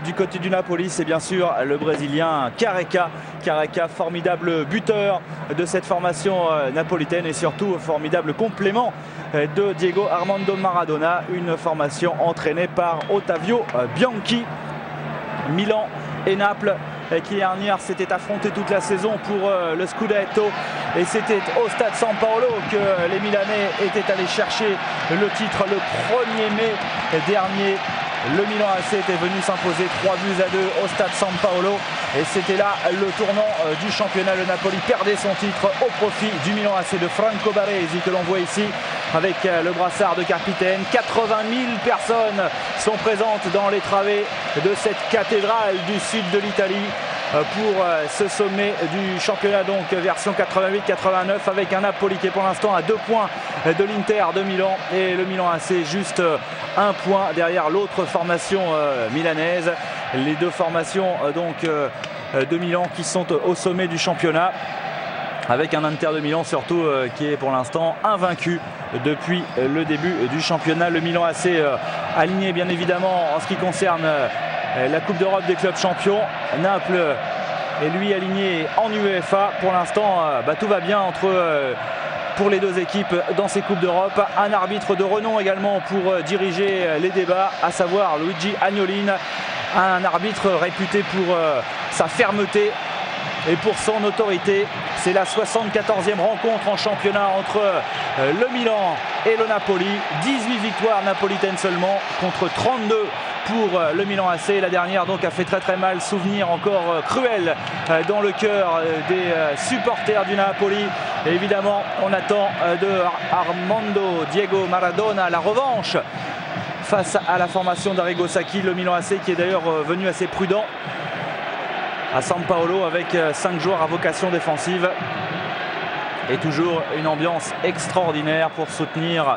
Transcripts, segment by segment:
du côté du Napoli, c'est bien sûr le Brésilien Careca. Careca, formidable buteur de cette formation napolitaine et surtout formidable complément de Diego Armando Maradona. Une formation entraînée par Ottavio Bianchi. Milan et Naples qui dernière s'étaient affrontés toute la saison pour le Scudetto, et c'était au stade San Paolo que les Milanais étaient allés chercher le titre le 1er mai dernier. Le Milan AC était venu s'imposer 3-2 au stade San Paolo, et c'était là le tournant du championnat. Le Napoli perdait son titre au profit du Milan AC de Franco Baresi, que l'on voit ici avec le brassard de capitaine. 80 000 personnes sont présentes dans les travées de cette cathédrale du sud de l'Italie pour ce sommet du championnat, donc version 88-89, avec un Napoli qui est pour l'instant à 2 points de l'Inter de Milan, et le Milan AC juste 1 point derrière l'autre formation milanaise. Les deux formations donc de Milan qui sont au sommet du championnat, avec un Inter de Milan surtout qui est pour l'instant invaincu depuis le début du championnat. Le Milan AC aligné bien évidemment en ce qui concerne la Coupe d'Europe des clubs champions. Naples est lui aligné en UEFA. Pour l'instant, tout va bien pour les deux équipes dans ces Coupes d'Europe. Un arbitre de renom également pour diriger les débats, à savoir Luigi Agnolin. Un arbitre réputé pour sa fermeté et pour son autorité. C'est la 74e rencontre en championnat entre le Milan et le Napoli. 18 victoires napolitaines seulement contre 32 pour le Milan AC. La dernière donc a fait très mal, souvenir encore cruel dans le cœur des supporters du Napoli. Et évidemment, on attend de Armando Diego Maradona la revanche face à la formation d'Arrigo Sacchi. Le Milan AC qui est d'ailleurs venu assez prudent à San Paolo avec 5 joueurs à vocation défensive, et toujours une ambiance extraordinaire pour soutenir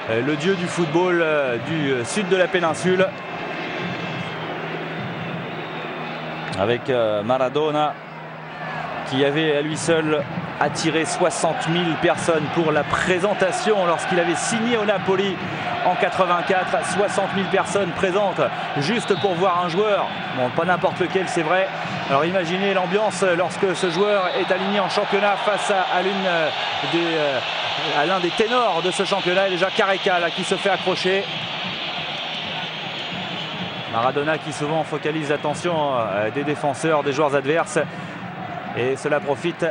le dieu du football du sud de la péninsule, avec Maradona qui avait à lui seul attiré 60 000 personnes pour la présentation lorsqu'il avait signé au Napoli en 84. 60 000 personnes présentes juste pour voir un joueur, bon, pas n'importe lequel, c'est vrai. Alors imaginez l'ambiance lorsque ce joueur est aligné en championnat face à l'un des ténors de ce championnat. Et déjà Careca là, qui se fait accrocher. Maradona qui souvent focalise l'attention des défenseurs, des joueurs adverses, et cela profite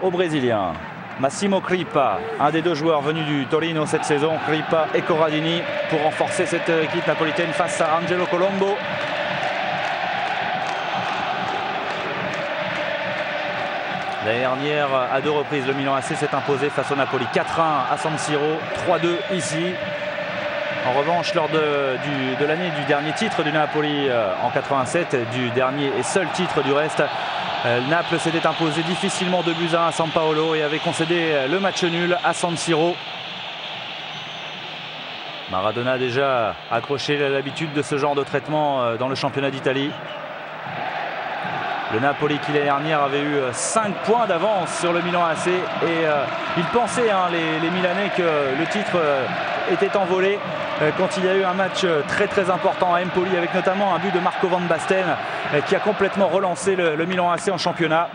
aux Brésiliens. Massimo Crippa, un des deux joueurs venus du Torino cette saison, Crippa et Corradini, pour renforcer cette équipe napolitaine face à Angelo Colombo. L'année dernière, à 2 reprises, le Milan AC s'est imposé face au Napoli. 4-1 à San Siro, 3-2 ici. En revanche, lors de l'année du dernier titre du Napoli en 87, du dernier et seul titre du reste, Naples s'était imposé difficilement 2-1 à San Paolo et avait concédé le match nul à San Siro. Maradona a déjà accroché l'habitude de ce genre de traitement dans le championnat d'Italie. Le Napoli qui l'année dernière avait eu 5 points d'avance sur le Milan AC, et ils pensaient, les Milanais, que le titre était envolé quand il y a eu un match très important à Empoli, avec notamment un but de Marco Van Basten qui a complètement relancé le Milan AC en championnat.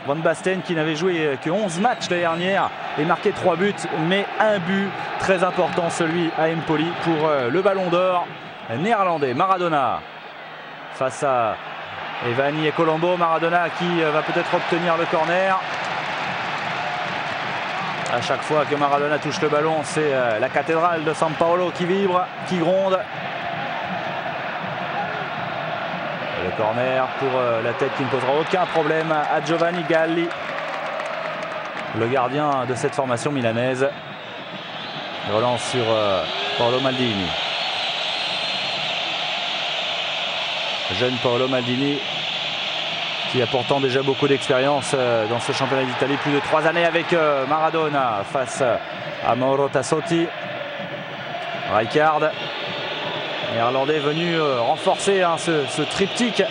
Van Basten qui n'avait joué que 11 matchs l'année dernière et marqué 3 buts, mais un but très important, celui à Empoli, pour le Ballon d'Or néerlandais. Maradona face à Evani et Colombo. Maradona qui va peut-être obtenir le corner. À chaque fois que Maradona touche le ballon, c'est la cathédrale de San Paolo qui vibre, qui gronde. Et le corner pour la tête qui ne posera aucun problème à Giovanni Galli, le gardien de cette formation milanaise. Relance sur Paolo Maldini. Jeune Paolo Maldini qui a pourtant déjà beaucoup d'expérience dans ce championnat d'Italie. Plus de 3 années avec Maradona face à Mauro Tassotti. Rijkaard, néerlandais, venu renforcer ce triptyque.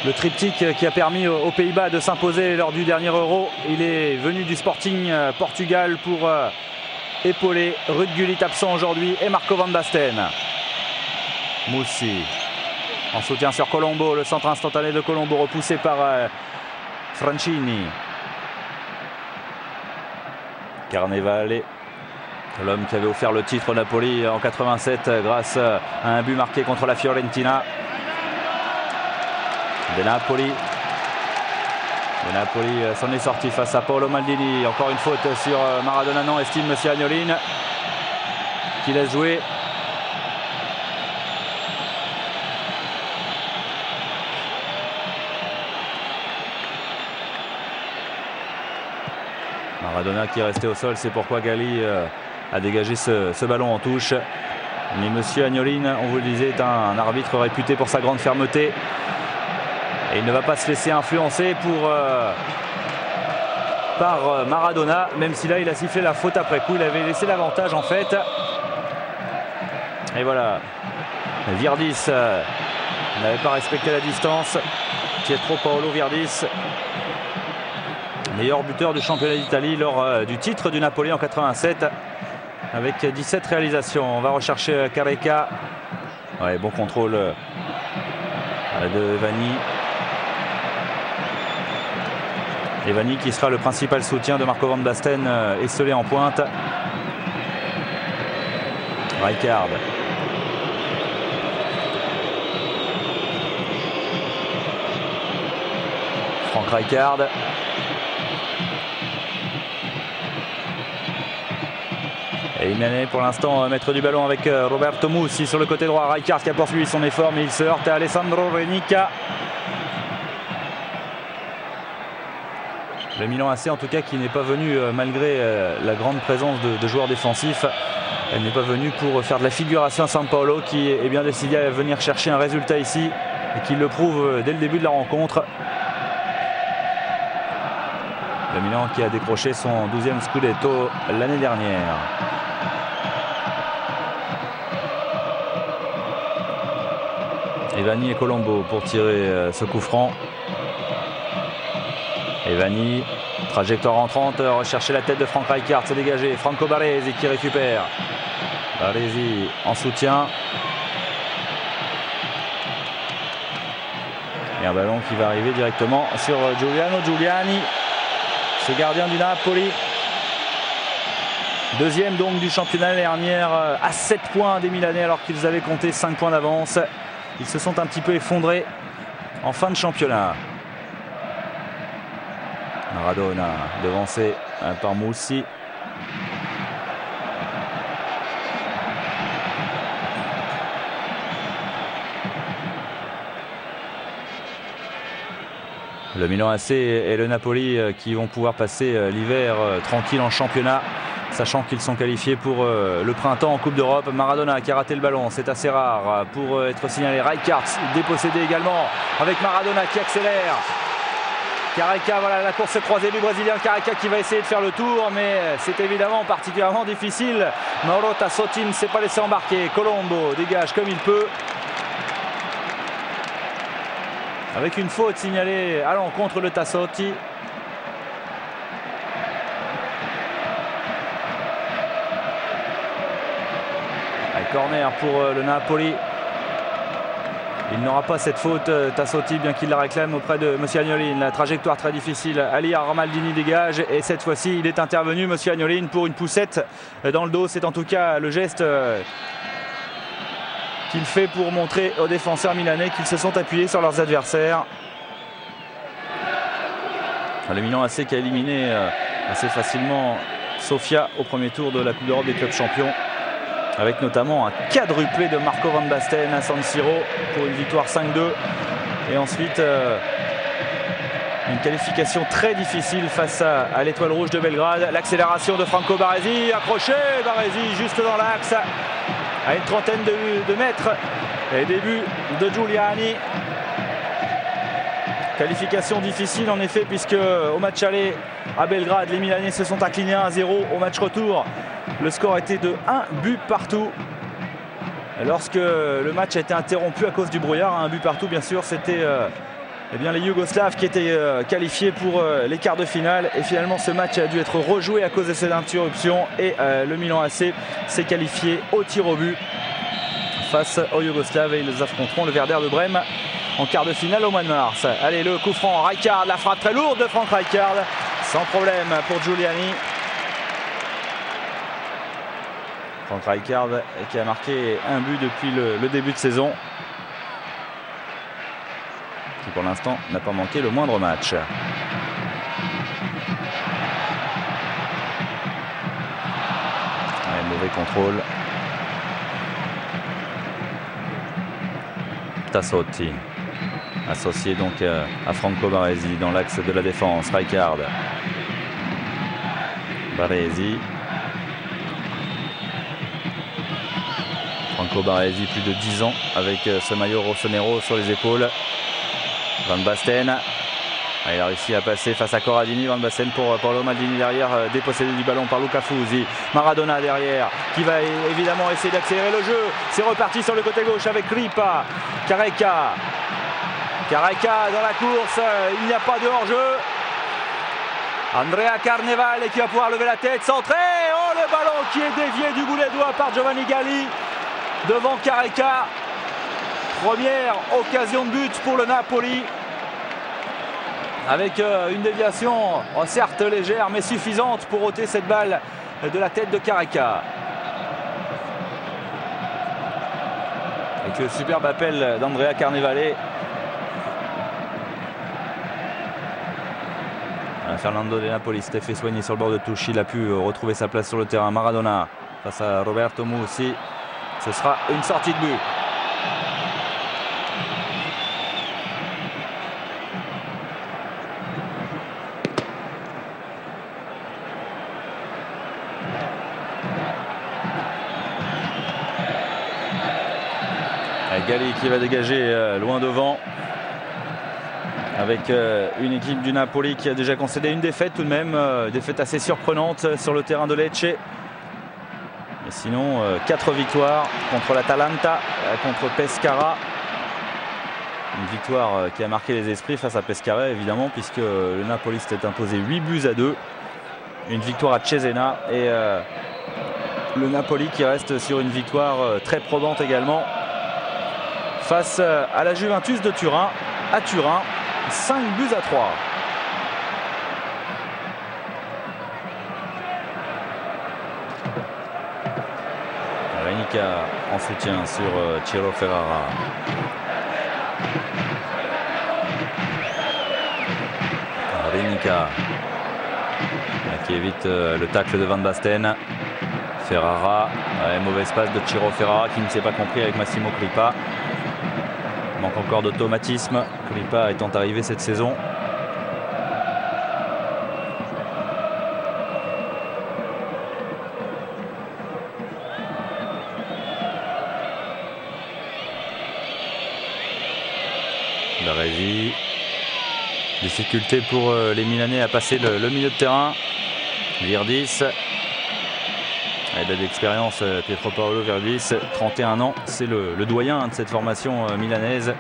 Le triptyque qui a permis aux Pays-Bas de s'imposer lors du dernier Euro. Il est venu du Sporting Portugal pour épauler Ruud Gullit, absent aujourd'hui, et Marco Van Basten. Moussi. en soutien sur Colombo. Le centre instantané de Colombo repoussé par Francini. Carnevale, l'homme qui avait offert le titre au Napoli en 87 grâce à un but marqué contre la Fiorentina. De Napoli s'en est sorti face à Paolo Maldini. Encore une faute sur Maradona, non, estime Monsieur Agnolin, qui laisse jouer. Maradona qui est resté au sol, c'est pourquoi Galli a dégagé ce ballon en touche. Mais Monsieur Agnolin, on vous le disait, est un arbitre réputé pour sa grande fermeté. Et il ne va pas se laisser influencer par Maradona, même si là il a sifflé la faute après coup. Il avait laissé l'avantage en fait. Et voilà, Virdis n'avait pas respecté la distance. Pietro Paolo Virdis, meilleur buteur du championnat d'Italie lors du titre du Napoli en 87 avec 17 réalisations. On va rechercher Careca. Ouais, bon contrôle de Vanni. Et Vanni qui sera le principal soutien de Marco Van Basten, esselé en pointe. Rijkaard. Frank Rijkaard. Et Imane pour l'instant maître du ballon avec Roberto Mussi sur le côté droit. Rijkaard qui a poursuivi son effort mais il se heurte à Alessandro Renica. Le Milan AC en tout cas qui n'est pas venu malgré la grande présence de joueurs défensifs. Elle n'est pas venue pour faire de la figuration à San Paolo qui est bien décidé à venir chercher un résultat ici et qui le prouve dès le début de la rencontre. Le Milan qui a décroché son 12e Scudetto l'année dernière. Et Vanni et Colombo pour tirer ce coup franc. Et Vanni, trajectoire entrante, rechercher la tête de Frank Rijkaard, c'est dégagé. Franco Baresi qui récupère. Baresi en soutien. Et un ballon qui va arriver directement sur Giuliano Giuliani, ce gardien du Napoli. Deuxième donc du championnat l'année dernière à 7 points des Milanais alors qu'ils avaient compté 5 points d'avance. Ils se sont un petit peu effondrés en fin de championnat. Maradona devancé par Mussi. Le Milan AC et le Napoli qui vont pouvoir passer l'hiver tranquille en championnat, sachant qu'ils sont qualifiés pour le printemps en Coupe d'Europe. Maradona qui a raté le ballon, c'est assez rare pour être signalé. Rijkaard dépossédé également avec Maradona qui accélère. Careca, voilà la course croisée du Brésilien. Careca qui va essayer de faire le tour, mais c'est évidemment particulièrement difficile. Mauro Tassotti ne s'est pas laissé embarquer. Colombo dégage comme il peut. Avec une faute signalée à l'encontre de Tassotti. Corner pour le Napoli. Il n'aura pas cette faute, Tassotti, bien qu'il la réclame auprès de Monsieur Agnolin. La trajectoire très difficile. Ali Armaldini dégage et cette fois-ci, il est intervenu, Monsieur Agnolin, pour une poussette dans le dos. C'est en tout cas le geste qu'il fait pour montrer aux défenseurs milanais qu'ils se sont appuyés sur leurs adversaires. Le Milan AC qui a éliminé assez facilement Sofia au premier tour de la Coupe d'Europe des clubs champions, avec notamment un quadruplé de Marco Van Basten à San Siro pour une victoire 5-2. Et ensuite, une qualification très difficile face à l'Étoile Rouge de Belgrade. L'accélération de Franco Baresi, accroché, Baresi juste dans l'axe, à une trentaine de mètres. Et début de Giuliani. Qualification difficile en effet, puisque au match aller à Belgrade, les Milanais se sont inclinés 1-0. Au match retour, le score était de 1 but partout. Lorsque le match a été interrompu à cause du brouillard, un but partout bien sûr, c'était les Yougoslaves qui étaient qualifiés pour les quarts de finale. Et finalement ce match a dû être rejoué à cause de cette interruption. Et le Milan AC s'est qualifié au tir au but face aux Yougoslaves et ils affronteront le Werder de Brême en quart de finale au mois de mars. Allez, le coup franc, Rijkaard, la frappe très lourde de Frank Rijkaard, sans problème pour Giuliani. Frank Rijkaard qui a marqué un but depuis le début de saison, qui pour l'instant n'a pas manqué le moindre match. Allez, mauvais contrôle. Tassotti, associé donc à Franco Baresi dans l'axe de la défense. Rijkaard, Baresi, Franco Baresi, plus de 10 ans avec ce maillot rossonero sur les épaules. Van Basten, il a réussi à passer face à Corradini. Van Basten pour Paolo Maldini derrière, dépossédé du ballon par Luca Fusi. Maradona derrière, qui va évidemment essayer d'accélérer le jeu. C'est reparti sur le côté gauche avec Kripa. Careca dans la course, il n'y a pas de hors-jeu. Andrea Carnevale qui va pouvoir lever la tête, centré. Oh, le ballon qui est dévié du bout des doigts par Giovanni Galli devant Careca. Première occasion de but pour le Napoli, avec une déviation certes légère mais suffisante pour ôter cette balle de la tête de Careca. Avec le superbe appel d'Andrea Carnevale. Fernando De Napoli s'était fait soigner sur le bord de touche. Il a pu retrouver sa place sur le terrain. Maradona face à Roberto Mussi. Ce sera une sortie de but. Galli qui va dégager loin devant, avec une équipe du Napoli qui a déjà concédé une défaite tout de même, défaite assez surprenante sur le terrain de Lecce. Et sinon 4 victoires contre l'Atalanta, contre Pescara. Une victoire qui a marqué les esprits face à Pescara évidemment, puisque le Napoli s'était imposé 8-2. Une victoire à Cesena et le Napoli qui reste sur une victoire très probante également face à la Juventus de Turin, à Turin, 5-3. Renica en soutien sur Ciro Ferrara. Renica qui évite le tacle de Van Basten. Ferrara, mauvaise passe de Ciro Ferrara qui ne s'est pas compris avec Massimo Kripa. Manque encore d'automatisme, Kripa étant arrivé cette saison. Baresi. Difficulté pour les Milanais à passer le milieu de terrain. Virdis. Il a d'expérience, Pietro Paolo Virdis, 31 ans, c'est le doyen de cette formation milanaise.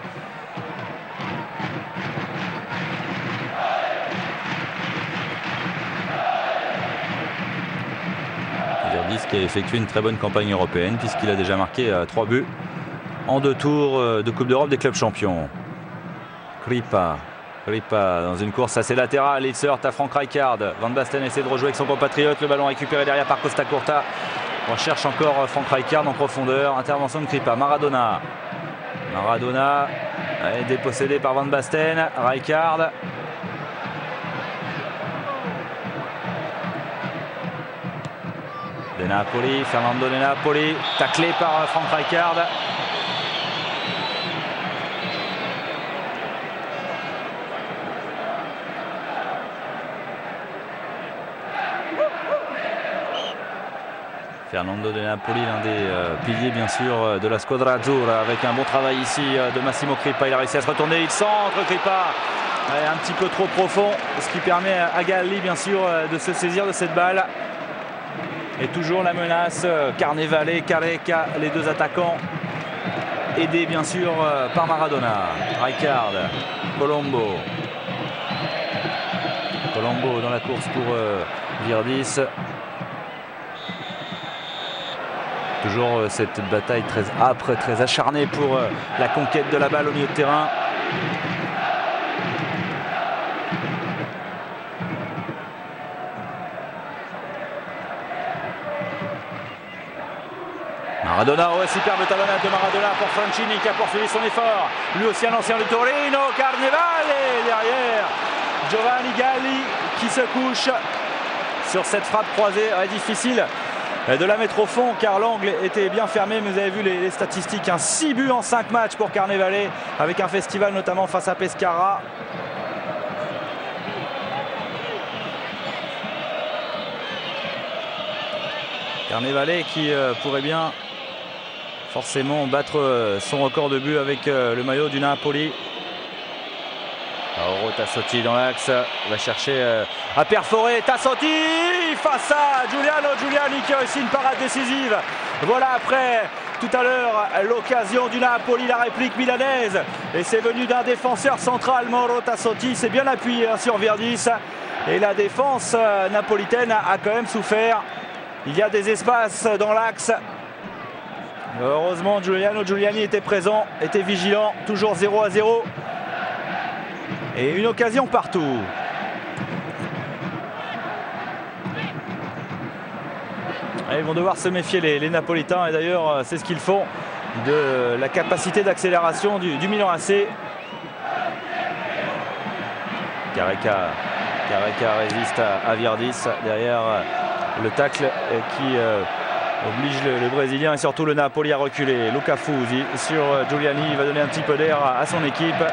Virdis qui a effectué une très bonne campagne européenne puisqu'il a déjà marqué 3 buts en 2 tours de Coupe d'Europe des clubs champions. Kripa dans une course assez latérale, il se heurte à Frank Rijkaard. Van Basten essaie de rejouer avec son compatriote, le ballon récupéré derrière par Costa Curta. On cherche encore Frank Rijkaard en profondeur, intervention de Kripa. Maradona est dépossédé par Van Basten. Rijkaard. De Napoli, Fernando De Napoli, taclé par Frank Rijkaard. Fernando De Napoli, l'un des piliers bien sûr de la Squadra Azzurra, avec un bon travail ici de Massimo Kripa. Il a réussi à se retourner, il centre Kripa, un petit peu trop profond, ce qui permet à Galli bien sûr de se saisir de cette balle. Et toujours la menace, Carnevale, Careca, les deux attaquants, aidés bien sûr par Maradona. Rijkaard, Colombo dans la course pour Virdis. Toujours cette bataille très âpre, très acharnée pour la conquête de la balle au milieu de terrain. Maradona, superbe talonnade de Maradona pour Francini qui a poursuivi son effort. Lui aussi un ancien du Torino, Carnevale derrière. Giovanni Galli qui se couche sur cette frappe croisée. Difficile de la mettre au fond car l'angle était bien fermé, mais vous avez vu les statistiques, 6 buts en 5 matchs pour Carnevale, avec un festival notamment face à Pescara. Carnevale qui pourrait bien forcément battre son record de but avec le maillot du Napoli. Mauro Tassotti dans l'axe, va chercher à perforer. Tassotti face à Giuliano Giuliani qui a réussi une parade décisive. Voilà après tout à l'heure l'occasion du Napoli, la réplique milanaise. Et c'est venu d'un défenseur central, Mauro Tassotti. C'est bien appuyé sur Virdis. Et la défense napolitaine a quand même souffert. Il y a des espaces dans l'axe. Heureusement, Giuliano Giuliani était présent, était vigilant. Toujours 0-0. Et une occasion partout. Et ils vont devoir se méfier les Napolitains. Et d'ailleurs, c'est ce qu'ils font de la capacité d'accélération du Milan AC. Careca résiste à Virdis. Derrière le tacle qui oblige le Brésilien et surtout le Napoli à reculer. Luca Fusi sur Giuliani, il va donner un petit peu d'air à son équipe.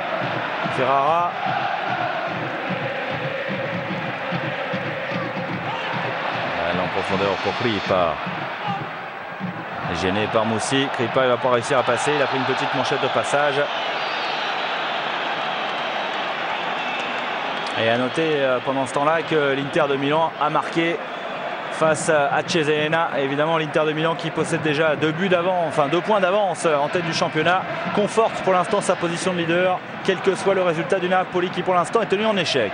Ferrara. En profondeur pour Kripa. Gêné par Moussi. Kripa, il va pas réussir à passer. Il a pris une petite manchette de passage. Et à noter pendant ce temps-là que l'Inter de Milan a marqué face à Cesena. Évidemment, l'Inter de Milan qui possède déjà 2 points d'avance en tête du championnat, conforte pour l'instant sa position de leader, quel que soit le résultat du Napoli qui pour l'instant est tenu en échec.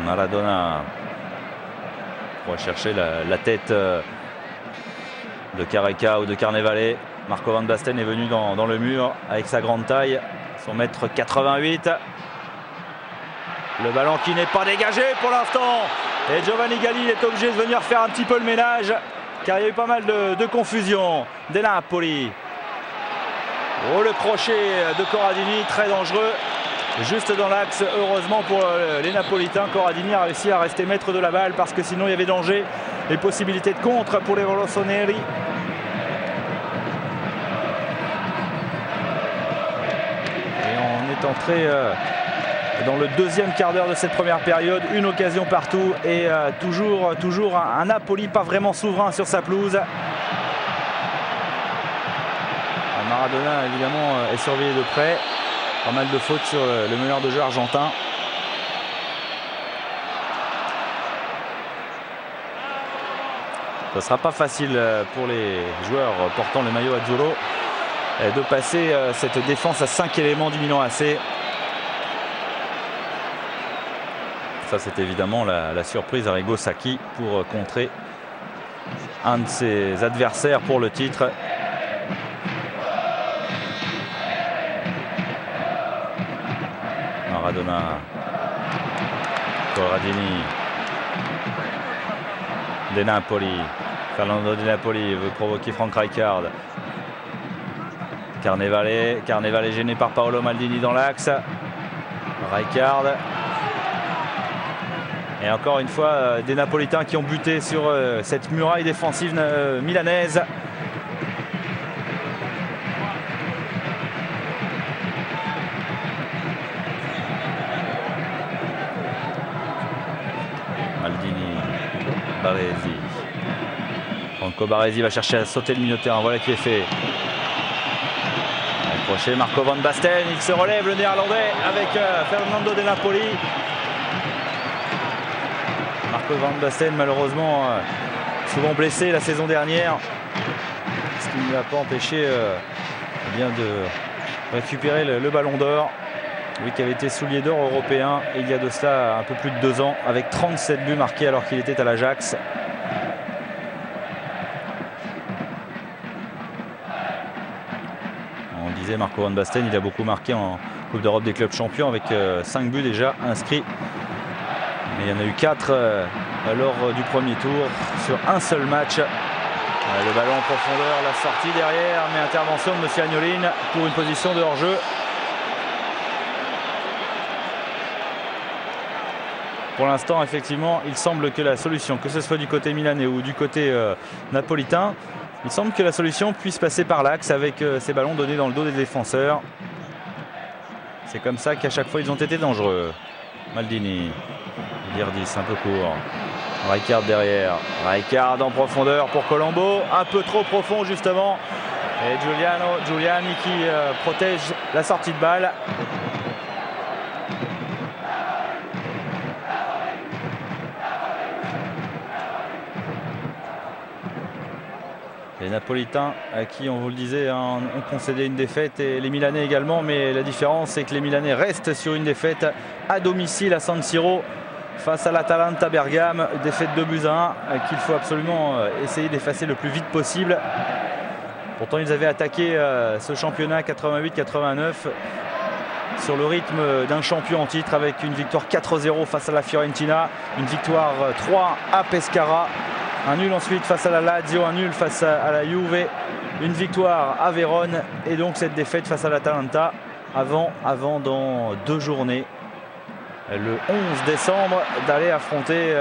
Maradona pour chercher la tête de Careca ou de Carnevale. Marco Van Basten est venu dans le mur avec sa grande taille, son mètre 88. Le ballon qui n'est pas dégagé pour l'instant. Et Giovanni Galli est obligé de venir faire un petit peu le ménage car il y a eu pas mal de confusion des Napoli. Oh, le crochet de Corradini, très dangereux. Juste dans l'axe, heureusement pour les Napolitains. Corradini a réussi à rester maître de la balle parce que sinon il y avait danger et possibilité de contre pour les Rossoneri. Et on est entré dans le deuxième quart d'heure de cette première période. Une occasion partout et toujours un Napoli pas vraiment souverain sur sa pelouse. Maradona évidemment est surveillé de près. Pas mal de fautes sur le meneur de jeu argentin. Ce ne sera pas facile pour les joueurs portant le maillot azzurro de passer cette défense à 5 éléments du Milan AC. Ça, c'est évidemment la surprise Arrigo Sacchi pour contrer un de ses adversaires pour le titre. Maradona, Corradini, De Napoli, Fernando De Napoli veut provoquer Frank Rijkaard. Carnevale gêné par Paolo Maldini dans l'axe. Rijkaard. Et encore une fois, des Napolitains qui ont buté sur cette muraille défensive milanaise. Maldini, Baresi. Franco Baresi va chercher à sauter le milieu de terrain. Voilà qui est fait. Accroché Marco Van Basten. Il se relève, le néerlandais, avec Fernando De Napoli. Marco Van Basten, malheureusement, souvent blessé la saison dernière. Ce qui ne l'a pas empêché bien de récupérer le ballon d'or. Lui qui avait été soulier d'or européen il y a de cela un peu plus de 2 ans avec 37 buts marqués alors qu'il était à l'Ajax. On disait Marco Van Basten, il a beaucoup marqué en Coupe d'Europe des clubs champions avec 5 buts déjà inscrits. Mais il y en a eu 4 lors du premier tour sur un seul match. Le ballon en profondeur, la sortie derrière, mais intervention de M. Agnolin pour une position de hors-jeu. Pour l'instant, effectivement, il semble que la solution, que ce soit du côté milanais ou du côté napolitain, il semble que la solution puisse passer par l'axe avec ces ballons donnés dans le dos des défenseurs. C'est comme ça qu'à chaque fois, ils ont été dangereux. Maldini, Virdis un peu court. Rijkaard derrière. Rijkaard en profondeur pour Colombo. Un peu trop profond, justement. Et Giuliani qui protège la sortie de balle. Les Napolitains à qui, on vous le disait, ont concédé une défaite et les Milanais également. Mais la différence, c'est que les Milanais restent sur une défaite à domicile à San Siro face à l'Atalanta Bergame. Défaite 2-1 qu'il faut absolument essayer d'effacer le plus vite possible. Pourtant, ils avaient attaqué ce championnat 88-89 sur le rythme d'un champion en titre avec une victoire 4-0 face à la Fiorentina, une victoire 3 à Pescara. Un nul ensuite face à la Lazio, un nul face à la Juve, une victoire à Vérone et donc cette défaite face à l'Atalanta avant dans 2 journées, le 11 décembre, d'aller affronter,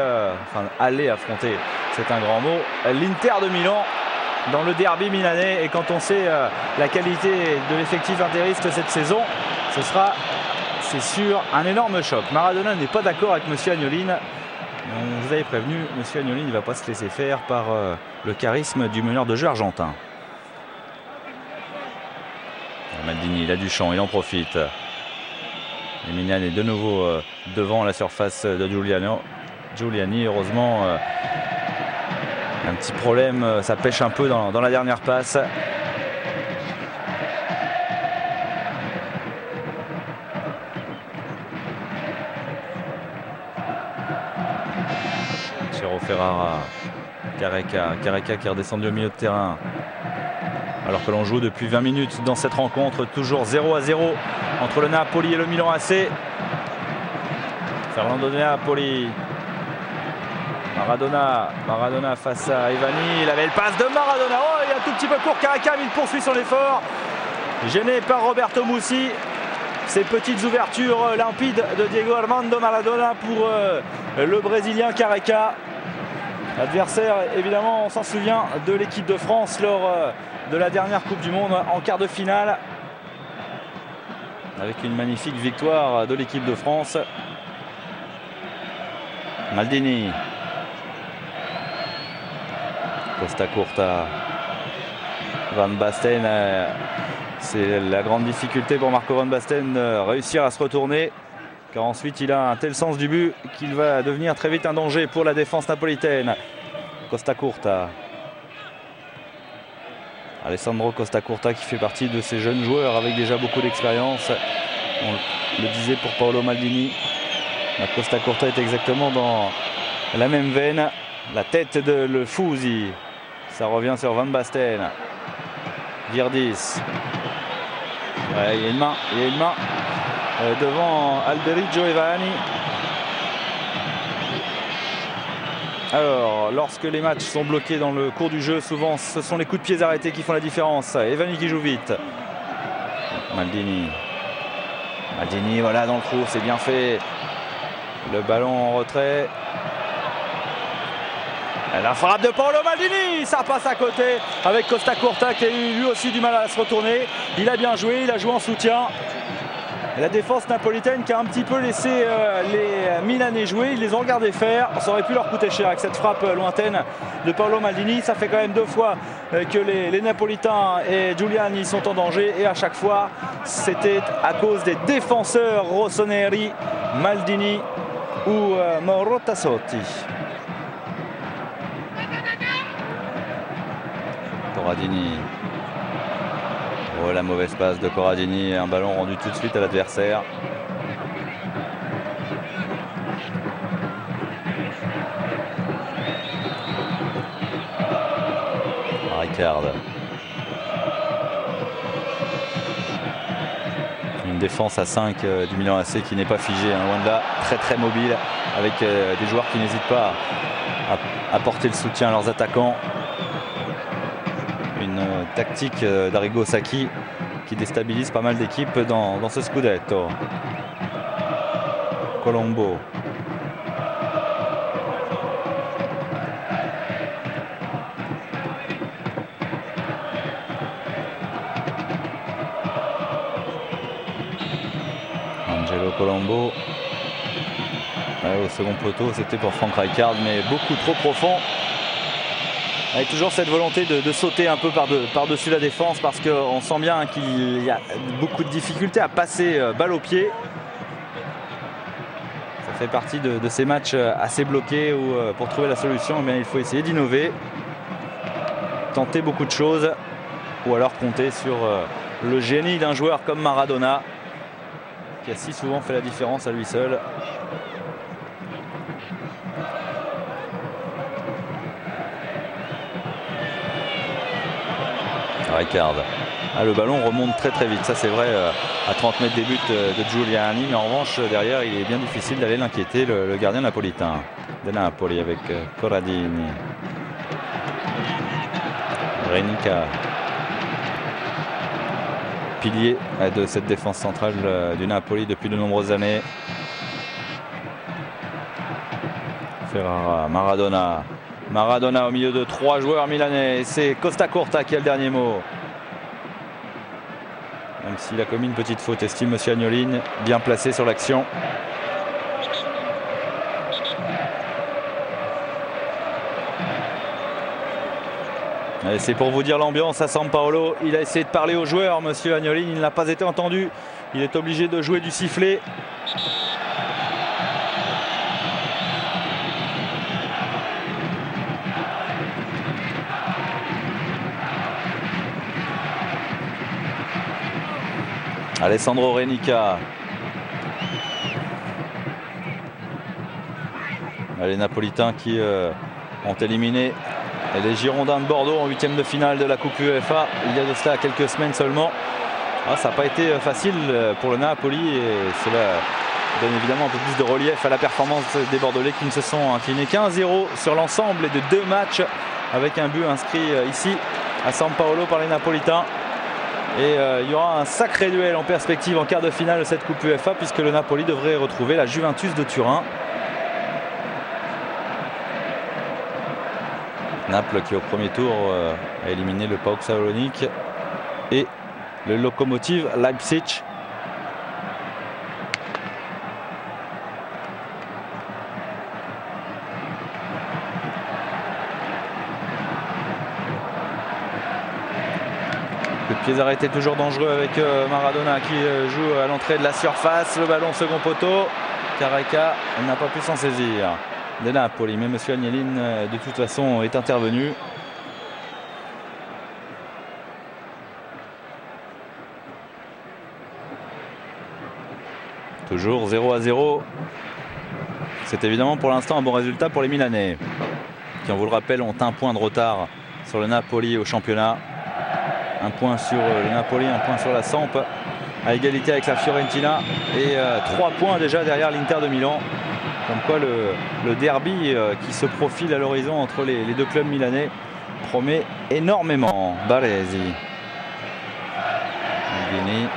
c'est un grand mot, l'Inter de Milan dans le derby milanais. Et quand on sait la qualité de l'effectif interiste cette saison, ce sera, c'est sûr, un énorme choc. Maradona n'est pas d'accord avec M. Agnolin. On vous avait prévenu, M. Agnolin ne va pas se laisser faire par le charisme du meneur de jeu argentin. Maldini, il a du champ, il en profite. Et Milan est de nouveau devant la surface de Giuliani. Heureusement, un petit problème, ça pêche un peu dans la dernière passe. Ferrara, Careca qui est redescendu au milieu de terrain alors que l'on joue depuis 20 minutes dans cette rencontre, toujours 0-0 entre le Napoli et le Milan AC. Fernando de Napoli, Maradona face à Ivani, il avait le passe de Maradona, oh, il est un tout petit peu court Careca, mais il poursuit son effort, gêné par Roberto Mussi. Ces petites ouvertures limpides de Diego Armando Maradona pour le Brésilien Careca. Adversaire, évidemment, on s'en souvient, de l'équipe de France lors de la dernière Coupe du Monde en quart de finale. Avec une magnifique victoire de l'équipe de France. Maldini. Costa Curta. Van Basten. C'est la grande difficulté pour Marco Van Basten de réussir à se retourner. Car ensuite il a un tel sens du but qu'il va devenir très vite un danger pour la défense napolitaine. Costa Curta. Alessandro Costa Curta qui fait partie de ces jeunes joueurs avec déjà beaucoup d'expérience. On le disait pour Paolo Maldini. Costa Curta est exactement dans la même veine. La tête de le Fusi. Ça revient sur Van Basten. Virdis. Ouais, il y a une main. Devant Alberico Ivani. Alors, lorsque les matchs sont bloqués dans le cours du jeu, souvent ce sont les coups de pied arrêtés qui font la différence. Ivani qui joue vite. Maldini, voilà, dans le trou, c'est bien fait. Le ballon en retrait. La frappe de Paolo Maldini, ça passe à côté avec Costa Curta qui a eu lui aussi du mal à se retourner. Il a bien joué, il a joué en soutien. La défense napolitaine qui a un petit peu laissé les Milanais jouer, ils les ont regardés faire. Ça aurait pu leur coûter cher avec cette frappe lointaine de Paolo Maldini. Ça fait quand même 2 fois que les Napolitains et Giuliani sont en danger. Et à chaque fois, c'était à cause des défenseurs rossoneri, Maldini ou Mauro Tassotti. Corradini. Oh, la mauvaise passe de Corradini, un ballon rendu tout de suite à l'adversaire. Ricard. Une défense à 5 du Milan AC qui n'est pas figée, hein, loin de là, très mobile, avec des joueurs qui n'hésitent pas à apporter le soutien à leurs attaquants. Une tactique d'Arrigo Sacchi qui déstabilise pas mal d'équipes dans ce Scudetto. Colombo. Angelo Colombo. Au second poteau, c'était pour Frank Rijkaard, mais beaucoup trop profond. Avec toujours cette volonté de sauter un peu par-dessus la défense, parce qu'on sent bien qu'il y a beaucoup de difficultés à passer balle au pied. Ça fait partie de ces matchs assez bloqués où pour trouver la solution, eh bien, il faut essayer d'innover, tenter beaucoup de choses, ou alors compter sur le génie d'un joueur comme Maradona, qui a si souvent fait la différence à lui seul. Rijkaard. Le ballon remonte très vite, ça c'est vrai, à 30 mètres des buts de Giuliani, mais en revanche derrière il est bien difficile d'aller l'inquiéter, le gardien napolitain de Napoli, avec Corradini. Renica, pilier de cette défense centrale du Napoli depuis de nombreuses années. Ferrara, Maradona au milieu de 3 joueurs milanais. C'est Costa Curta qui a le dernier mot. Même s'il a commis une petite faute, estime monsieur Agnolin, bien placé sur l'action. C'est pour vous dire l'ambiance à San Paolo. Il a essayé de parler aux joueurs, monsieur Agnolin, il n'a pas été entendu. Il est obligé de jouer du sifflet. Alessandro Renica. Les Napolitains qui ont éliminé les Girondins de Bordeaux en 8e de finale de la Coupe UEFA il y a de cela quelques semaines seulement. Ça n'a pas été facile pour le Napoli, et cela donne évidemment un peu plus de relief à la performance des Bordelais qui ne se sont inclinés qu'1-0 sur l'ensemble de 2 matchs, avec un but inscrit ici à San Paolo par les Napolitains. Et il y aura un sacré duel en perspective en quart de finale de cette Coupe UEFA, puisque le Napoli devrait retrouver la Juventus de Turin. Naples qui au premier tour a éliminé le PAOK Salonique et le Lokomotiv Leipzig. Le pied arrêté toujours dangereux avec Maradona qui joue à l'entrée de la surface. Le ballon second poteau. Careca n'a pas pu s'en saisir de Napoli, mais monsieur Agnolin de toute façon est intervenu. Toujours 0-0. C'est évidemment pour l'instant un bon résultat pour les Milanais, qui, on vous le rappelle, ont un point de retard sur le Napoli au championnat. Un point sur le Napoli, un point sur la Samp, à égalité avec la Fiorentina, et 3 points déjà derrière l'Inter de Milan. Comme quoi le derby qui se profile à l'horizon entre les 2 clubs milanais promet énormément. Baresi. Guini.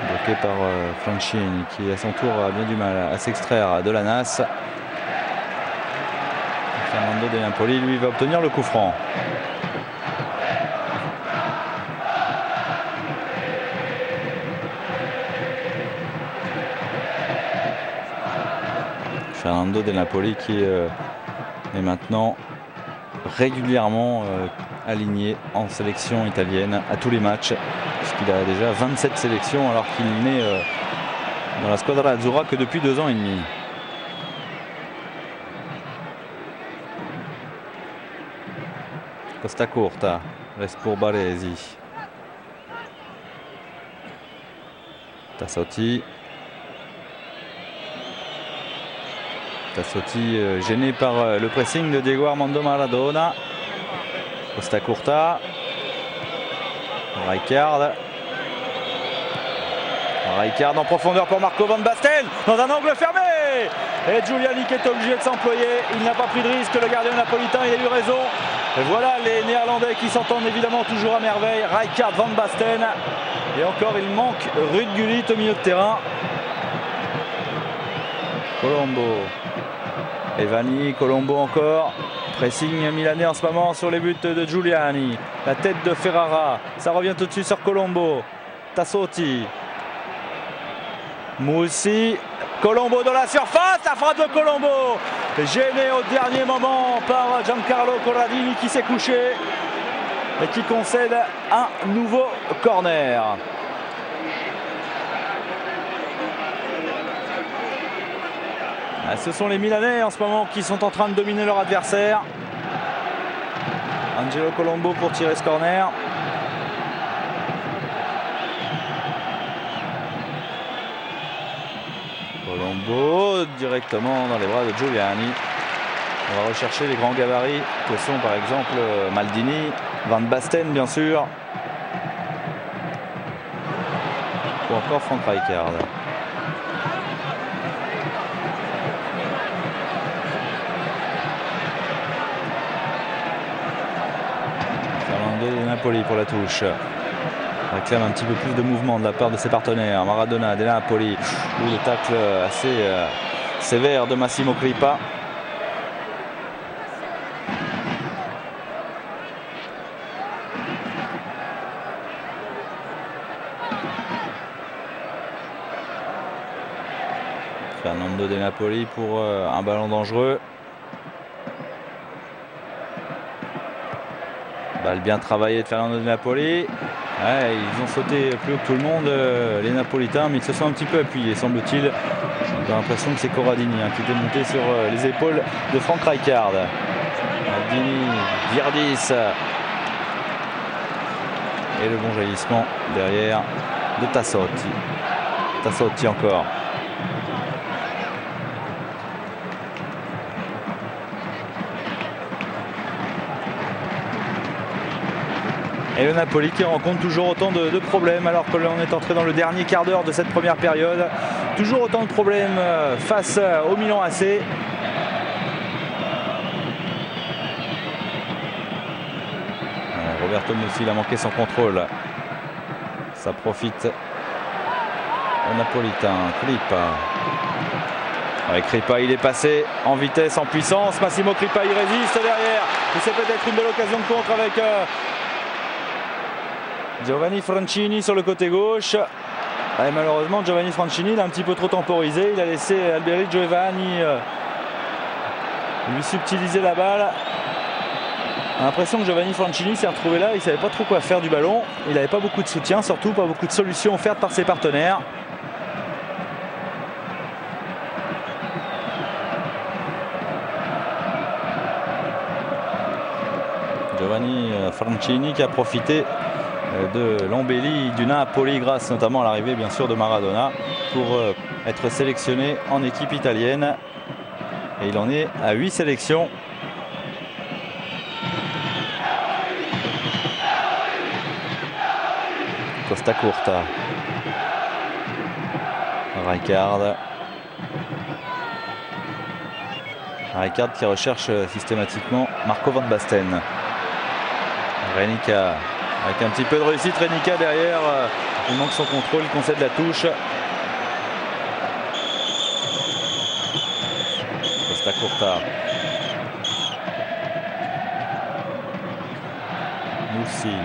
Bloqué par Francini, qui à son tour a bien du mal à s'extraire de la nasse. Fernando De Napoli, lui, va obtenir le coup franc. Fernando De Napoli qui est maintenant régulièrement aligné en sélection italienne à tous les matchs, puisqu'il a déjà 27 sélections alors qu'il n'est dans la Squadra Azzurra que depuis 2 ans et demi. Costa Curta reste pour Baresi. Tassotti gêné par le pressing de Diego Armando Maradona. Costa Curta, Rijkaard en profondeur pour Marco van Basten dans un angle fermé, et Giuliani qui est obligé de s'employer. Il n'a pas pris de risque, le gardien napolitain, il a eu raison. Et voilà les Néerlandais qui s'entendent évidemment toujours à merveille. Rijkaard, Van Basten, et encore il manque Ruud Gullit au milieu de terrain. Colombo, Evani, Colombo encore. Pressing milanais en ce moment sur les buts de Giuliani. La tête de Ferrara, ça revient tout de suite sur Colombo. Tassotti, Moussi, Colombo dans la surface, la frappe de Colombo, gêné au dernier moment par Giancarlo Corradini qui s'est couché et qui concède un nouveau corner. Ce sont les Milanais en ce moment qui sont en train de dominer leur adversaire. Angelo Colombo pour tirer ce corner. Colombo directement dans les bras de Giuliani. On va rechercher les grands gabarits que sont par exemple Maldini, Van Basten bien sûr, ou encore Frank Rijkaard. Fernando de Napoli pour la touche. Réclame un petit peu plus de mouvement de la part de ses partenaires. Maradona, De Napoli, ou le tacle assez sévère de Massimo Crippa. Fernando De Napoli pour un ballon dangereux. Balle bien travaillée de Fernando De Napoli. Ouais, ils ont sauté plus haut que tout le monde, les Napolitains, mais ils se sont un petit peu appuyés, semble-t-il. On a l'impression que c'est Corradini qui était monté sur les épaules de Frank Rijkaard. Maldini, Virdis. Et le bon jaillissement derrière de Tassotti. Tassotti encore. Et le Napoli qui rencontre toujours autant de problèmes alors que l'on est entré dans le dernier quart d'heure de cette première période. Toujours autant de problèmes face au Milan AC. Roberto Musil a manqué son contrôle. Ça profite au Napolitain. Crippa. Avec Crippa, il est passé en vitesse, en puissance. Massimo Crippa, il résiste derrière. Et c'est peut-être une belle occasion de contre avec Giovanni Francini sur le côté gauche. Et malheureusement Giovanni Francini il a un petit peu trop temporisé. Il a laissé Alberic Giovanni lui subtiliser la balle. On a l'impression que Giovanni Francini s'est retrouvé là. Il ne savait pas trop quoi faire du ballon. Il n'avait pas beaucoup de soutien, surtout pas beaucoup de solutions offertes par ses partenaires. Giovanni Francini qui a profité de l'embellie du Napoli grâce notamment à l'arrivée bien sûr de Maradona pour être sélectionné en équipe italienne, et il en est à 8 sélections. Costa Curta, Rijkaard qui recherche systématiquement Marco van Basten. Renica avec un petit peu de réussite. Renica derrière, il manque son contrôle, il concède la touche. Costa Curta, Moussi,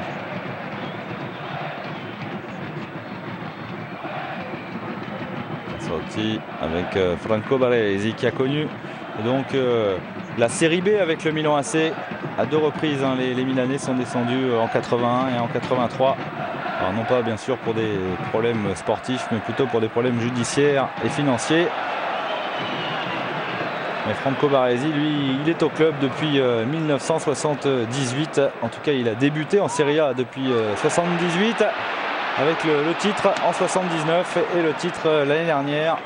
sorti avec Franco Baresi qui a connu donc la série B avec le Milan AC à 2 reprises. Les Milanais sont descendus en 81 et en 83. Alors non pas bien sûr pour des problèmes sportifs, mais plutôt pour des problèmes judiciaires et financiers. Et Franco Baresi, lui, il est au club depuis 1978. En tout cas, il a débuté en Serie A depuis 1978 avec le titre en 1979 et le titre l'année dernière.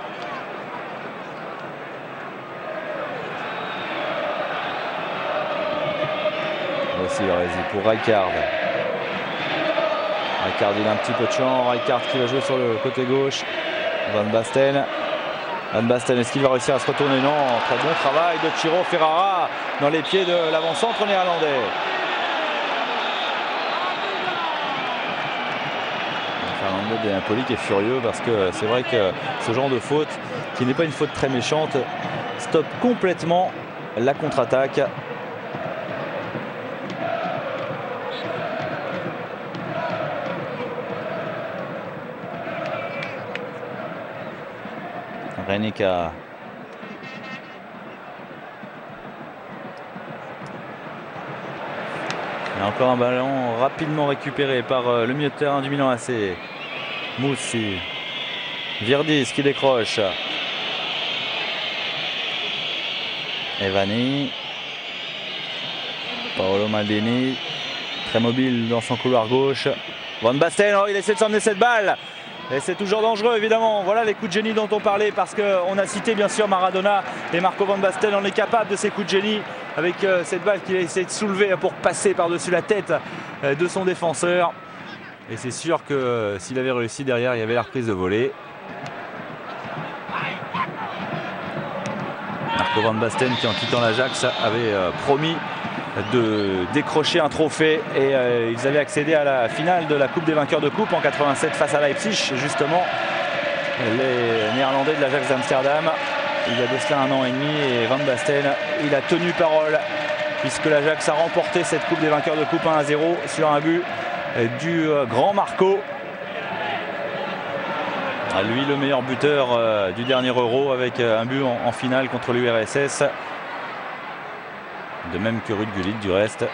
Aussi Baresi pour Rijkaard. Rijkaard, il a un petit peu de champ. Rijkaard qui va jouer sur le côté gauche. Van Basten. Van Basten, est-ce qu'il va réussir à se retourner? Non. Très bon travail de Ciro Ferrara dans les pieds de l'avant-centre néerlandais. Fernando De Napoli qui est furieux parce que c'est vrai que ce genre de faute, qui n'est pas une faute très méchante, stoppe complètement la contre-attaque. Renica. Il y a encore un ballon rapidement récupéré par le milieu de terrain du Milan AC. Moussi. Virdis qui décroche. Evani. Paolo Maldini. Très mobile dans son couloir gauche. Van Basten, oh, il essaie de s'emmener cette balle. Et c'est toujours dangereux évidemment. Voilà les coups de génie dont on parlait, parce qu'on a cité bien sûr Maradona et Marco Van Basten. On est capable de ces coups de génie avec cette balle qu'il a essayé de soulever pour passer par-dessus la tête de son défenseur. Et c'est sûr que s'il avait réussi derrière, il y avait la reprise de volée. Marco Van Basten qui, en quittant l'Ajax, avait promis de décrocher un trophée, et ils avaient accédé à la finale de la Coupe des vainqueurs de coupe en 87 face à Leipzig, justement, les Néerlandais de l'Ajax d'Amsterdam. Il y a de cela 1 an et demi, et Van Basten, il a tenu parole puisque l'Ajax a remporté cette Coupe des vainqueurs de coupe 1-0 sur un but du grand Marco. Lui, le meilleur buteur du dernier Euro, avec un but en finale contre l'URSS. De même que Ruud Gullit du reste.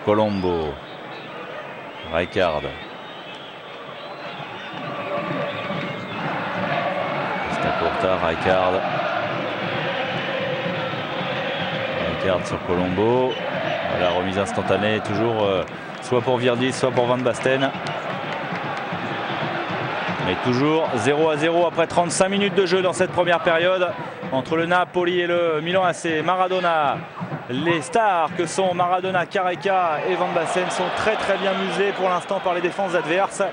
Colombo. Rijkaard. Costa Curta, Rijkaard. Rijkaard sur Colombo. La remise instantanée, toujours soit pour Virdis, soit pour Van Basten. Mais toujours 0-0 après 35 minutes de jeu dans cette première période entre le Napoli et le Milan AC. Maradona, les stars que sont Maradona, Careca et Van Basten sont très bien muselés pour l'instant par les défenses adverses.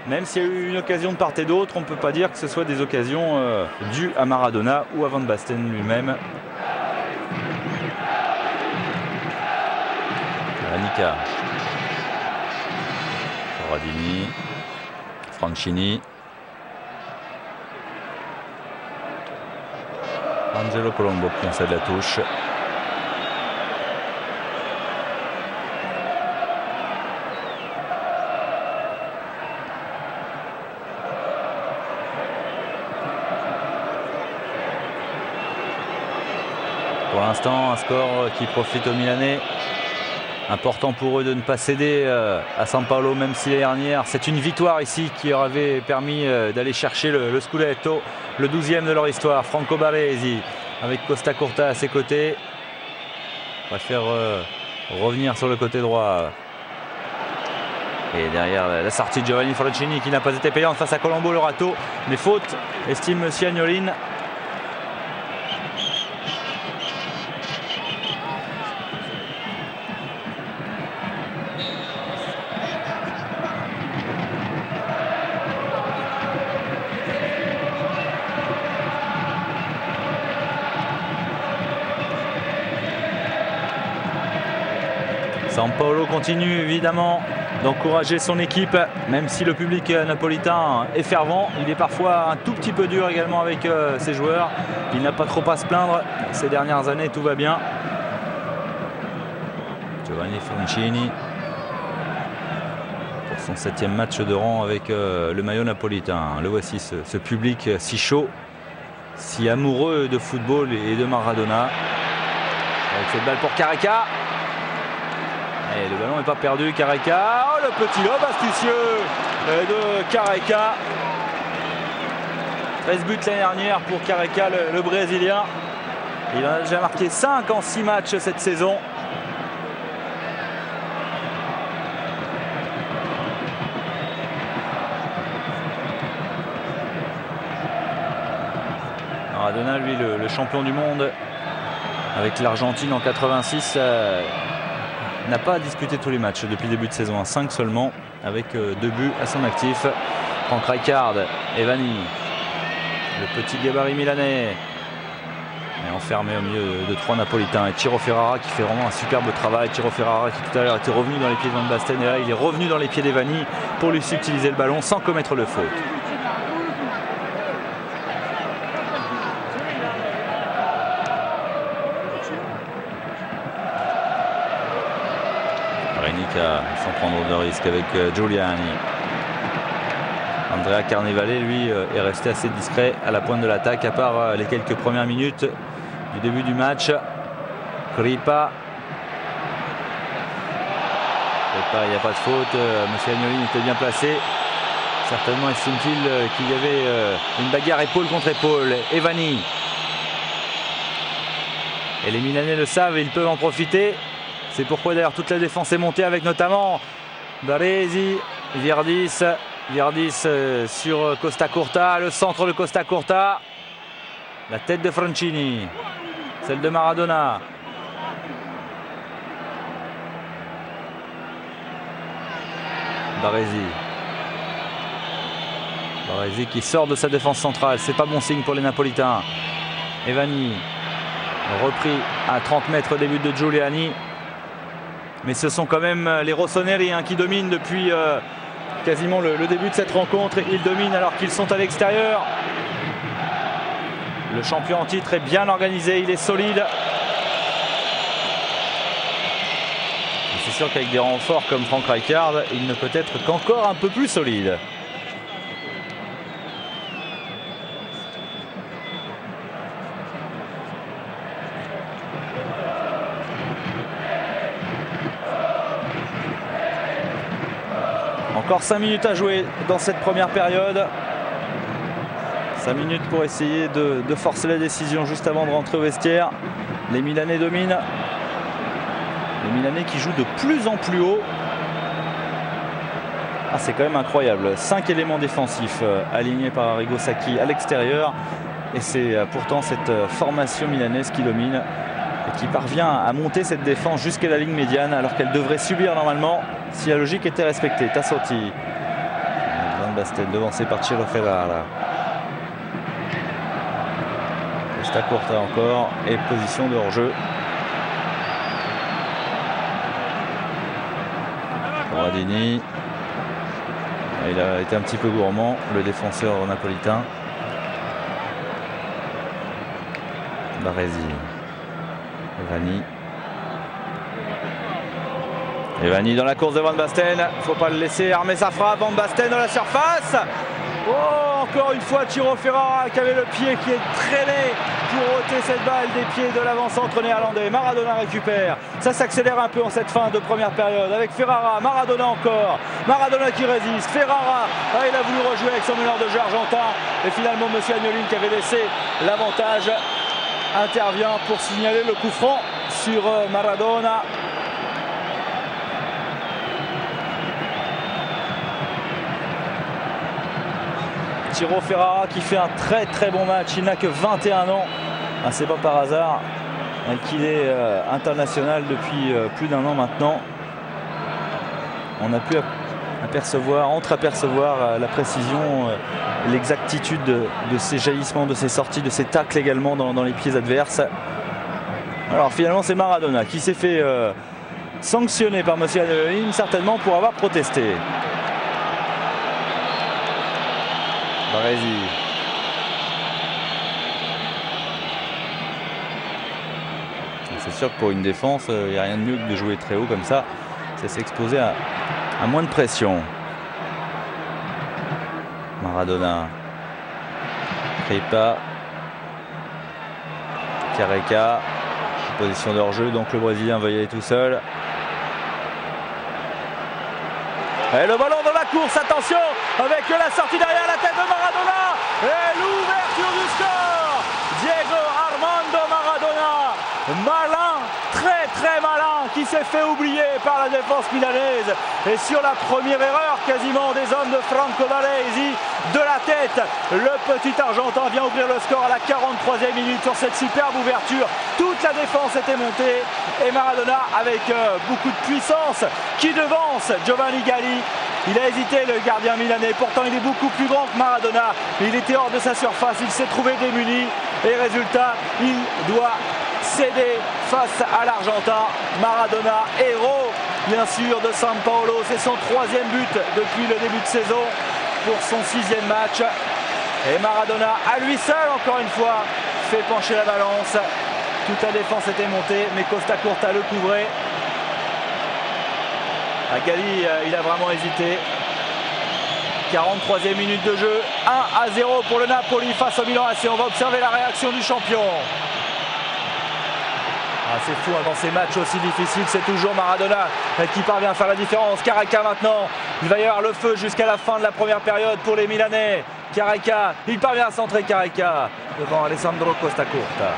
Même s'il y a eu une occasion de part et d'autre, on ne peut pas dire que ce soit des occasions dues à Maradona ou à Van Basten lui-même. Renica. Corradini. Franchini. Angelo Colombo qui concède la touche. Pour l'instant, un score qui profite aux Milanais. Important pour eux de ne pas céder à San Paolo, même si l'année dernière, c'est une victoire ici qui leur avait permis d'aller chercher le Scudetto, le 12e de leur histoire. Franco Baresi avec Costa Curta à ses côtés. On va faire revenir sur le côté droit. Et derrière la sortie de Giovanni Franchini qui n'a pas été payante face à Colombo, le râteau. Mais faute, estime Siagnolin. San Paolo continue évidemment d'encourager son équipe, même si le public napolitain est fervent. Il est parfois un tout petit peu dur également avec ses joueurs. Il n'a pas trop à se plaindre. Ces dernières années, tout va bien. Giovanni Franchini pour son 7e match de rang avec le maillot napolitain. Le voici, ce public si chaud, si amoureux de football et de Maradona. Avec cette balle pour Careca. Et le ballon n'est pas perdu, Careca. Oh, le petit lob astucieux de Careca. 13 buts l'année dernière pour Careca, le Brésilien. Il en a déjà marqué 5 en 6 matchs cette saison. Maradona, lui, le champion du monde avec l'Argentine en 86, n'a pas disputé tous les matchs depuis le début de saison, 5 seulement, avec 2 buts à son actif. Franck Rijkaard, Evani, le petit gabarit milanais, est enfermé au milieu de 3 Napolitains. Et Ciro Ferrara qui fait vraiment un superbe travail. Ciro Ferrara qui tout à l'heure était revenu dans les pieds de Van Basten, et là il est revenu dans les pieds d'Evani pour lui subtiliser le ballon sans commettre le faute. Sans prendre de risque avec Giuliani. Andrea Carnevale, lui, est resté assez discret à la pointe de l'attaque, à part les quelques premières minutes du début du match. Kripa. Il n'y a pas de faute. Monsieur Agnolin était bien placé. Certainement estime-t-il qu'il y avait une bagarre épaule contre épaule. Evani. Et les Milanais le savent et ils peuvent en profiter. C'est pourquoi d'ailleurs toute la défense est montée avec notamment Baresi, Virdis sur Costa Curta, le centre de Costa Curta, la tête de Francini, celle de Maradona. Baresi qui sort de sa défense centrale, c'est pas bon signe pour les Napolitains. Evani, repris à 30 mètres des buts de Giuliani. Mais ce sont quand même les Rossoneri qui dominent depuis quasiment le début de cette rencontre. Ils dominent alors qu'ils sont à l'extérieur. Le champion en titre est bien organisé, il est solide. C'est sûr qu'avec des renforts comme Franck Rijkaard, il ne peut être qu'encore un peu plus solide. Encore 5 minutes à jouer dans cette première période. 5 minutes pour essayer de forcer la décision juste avant de rentrer au vestiaire. Les Milanais dominent. Les Milanais qui jouent de plus en plus haut. Ah, c'est quand même incroyable. 5 éléments défensifs alignés par Arrigo Sacchi à l'extérieur. Et c'est pourtant cette formation milanaise qui domine et qui parvient à monter cette défense jusqu'à la ligne médiane alors qu'elle devrait subir normalement si la logique était respectée. Tassotti, Van Basten devancé par Ciro Ferrara. Costa Curta encore et position de hors-jeu. Corradini. Il a été un petit peu gourmand, le défenseur napolitain. Baresi. Evani dans la course de Van Basten, il ne faut pas le laisser armer sa frappe. Van Basten dans la surface. Oh, encore une fois Ciro Ferrara qui avait le pied qui est traîné pour ôter cette balle des pieds de l'avant-centre néerlandais. Maradona récupère, ça s'accélère un peu en cette fin de première période avec Ferrara, Maradona encore, Maradona qui résiste, Ferrara, il a voulu rejouer avec son meneur de jeu argentin et finalement monsieur Agnolin qui avait laissé l'avantage intervient pour signaler le coup franc sur Maradona. Ciro Ferrara qui fait un très très bon match, il n'a que 21 ans, c'est pas par hasard qu'il est international depuis plus d'1 an maintenant. On a pu entreapercevoir la précision, l'exactitude de ses jaillissements, de ses sorties, de ses tacles également dans les pieds adverses. Alors finalement c'est Maradona qui s'est fait sanctionner par monsieur Agnolin, certainement pour avoir protesté. Baresi. C'est sûr que pour une défense, il n'y a rien de mieux que de jouer très haut comme ça. C'est s'exposer à moins de pression. Maradona. Kripa. Careca. Position de hors-jeu, donc le Brésilien va y aller tout seul. Et le ballon dans la course, attention, avec la sortie derrière la tête de Maradona. Et l'ouverture du score, Diego Armando Maradona, malin, très malin, qui s'est fait oublier par la défense milanaise. Et sur la première erreur quasiment des hommes de Franco Baresi, de la tête, le petit Argentin vient ouvrir le score à la 43e minute sur cette superbe ouverture. Toute la défense était montée et Maradona avec beaucoup de puissance qui devance Giovanni Galli. Il a hésité, le gardien milanais, pourtant il est beaucoup plus grand que Maradona. Il était hors de sa surface, il s'est trouvé démuni et résultat, il doit céder face à l'Argentin. Maradona, héros bien sûr de San Paolo, c'est son 3e but depuis le début de saison pour son 6e match. Et Maradona, à lui seul encore une fois, fait pencher la balance. Toute la défense était montée, mais Costa Curta le couvrait. Galli, il a vraiment hésité. 43e minute de jeu, 1-0 pour le Napoli face au Milan AC. On va observer la réaction du champion. C'est fou, dans ces matchs aussi difficiles, c'est toujours Maradona qui parvient à faire la différence. Careca maintenant, il va y avoir le feu jusqu'à la fin de la première période pour les Milanais. Careca, il parvient à centrer Careca devant Alessandro Costa Curta.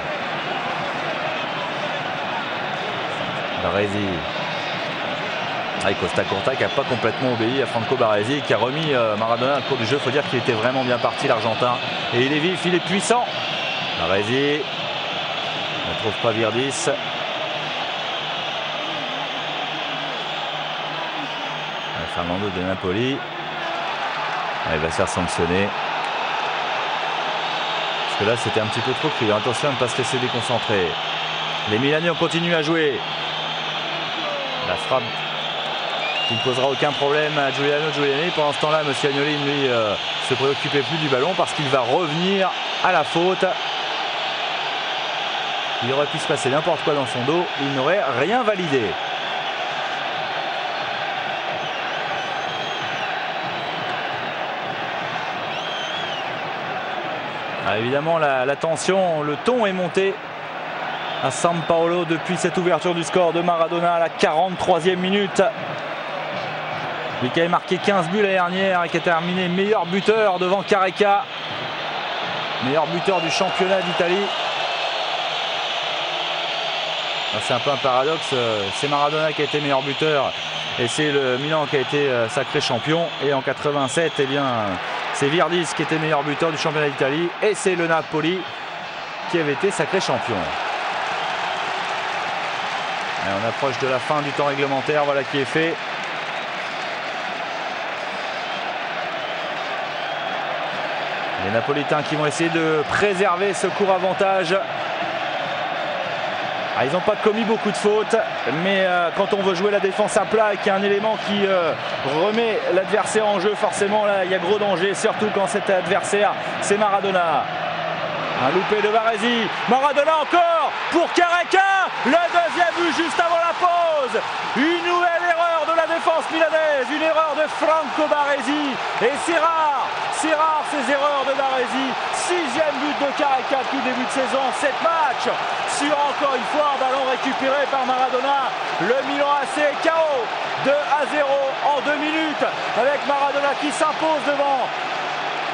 Baresi. Costa Curta qui n'a pas complètement obéi à Franco Baresi, qui a remis Maradona au cours du jeu. Il faut dire qu'il était vraiment bien parti, l'Argentin. Et il est vif, il est puissant. Baresi ne trouve pas Virdis. Fernando de Napoli. Il va se faire sanctionner. Parce que là, c'était un petit peu trop criant. Attention à ne pas se laisser déconcentrer. Les Milanais ont continué à jouer. La frappe qui ne posera aucun problème à Giuliano Giuliani. Pendant ce temps-là, M. Agnolin, lui, se préoccupait plus du ballon parce qu'il va revenir à la faute. Il aurait pu se passer n'importe quoi dans son dos. Il n'aurait rien validé. Évidemment, la tension, le ton est monté à San Paolo depuis cette ouverture du score de Maradona à la 43e minute. Lui qui avait marqué 15 buts l'année dernière et qui a terminé meilleur buteur devant Careca, meilleur buteur du championnat d'Italie. C'est un peu un paradoxe, c'est Maradona qui a été meilleur buteur et c'est le Milan qui a été sacré champion. Et en 87, eh bien, c'est Virdis qui était meilleur buteur du championnat d'Italie et c'est le Napoli qui avait été sacré champion. Et on approche de la fin du temps réglementaire, voilà qui est fait. Les Napolitains qui vont essayer de préserver ce court avantage. Ils n'ont pas commis beaucoup de fautes, mais quand on veut jouer la défense à plat et qu'il y a un élément qui remet l'adversaire en jeu, forcément là il y a gros danger, surtout quand cet adversaire c'est Maradona. Un loupé de Baresi, Maradona encore pour Careca, le deuxième but juste avant la pause. Une nouvelle erreur de la défense milanaise, une erreur de Franco Baresi, et c'est rare ces erreurs de Baresi. 6e but de Careca depuis le début de saison, 7 matchs sur encore une fois un ballon récupéré par Maradona. Le Milan AC KO 2-0 en 2 minutes avec Maradona qui s'impose devant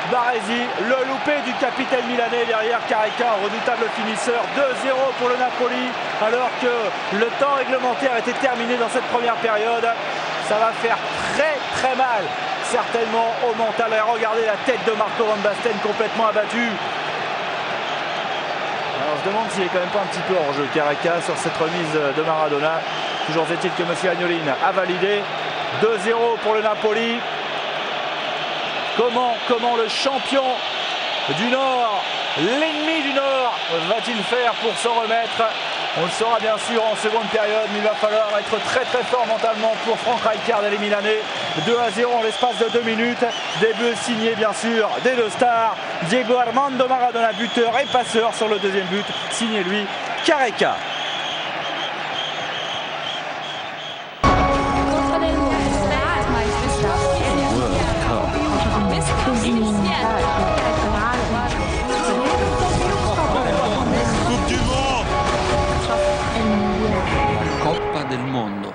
Baresi. Le loupé du capitaine milanais derrière Careca, redoutable finisseur. 2-0 pour le Napoli alors que le temps réglementaire était terminé dans cette première période. Ça va faire très mal certainement au mental. Regardez la tête de Marco Van Basten complètement abattue. Alors je demande s'il est quand même pas un petit peu hors jeu Careca sur cette remise de Maradona. Toujours est-il que M. Agnolin a validé. 2-0 pour le Napoli. Comment le champion du Nord, l'ennemi du Nord, va-t-il faire pour s'en remettre? On le saura bien sûr en seconde période, mais il va falloir être très fort mentalement pour Frank Rijkaard et les Milanais. 2-0 en l'espace de 2 minutes. Des buts signés bien sûr des deux stars. Diego Armando Maradona, buteur et passeur sur le deuxième but. Signé lui, Careca. Del mondo.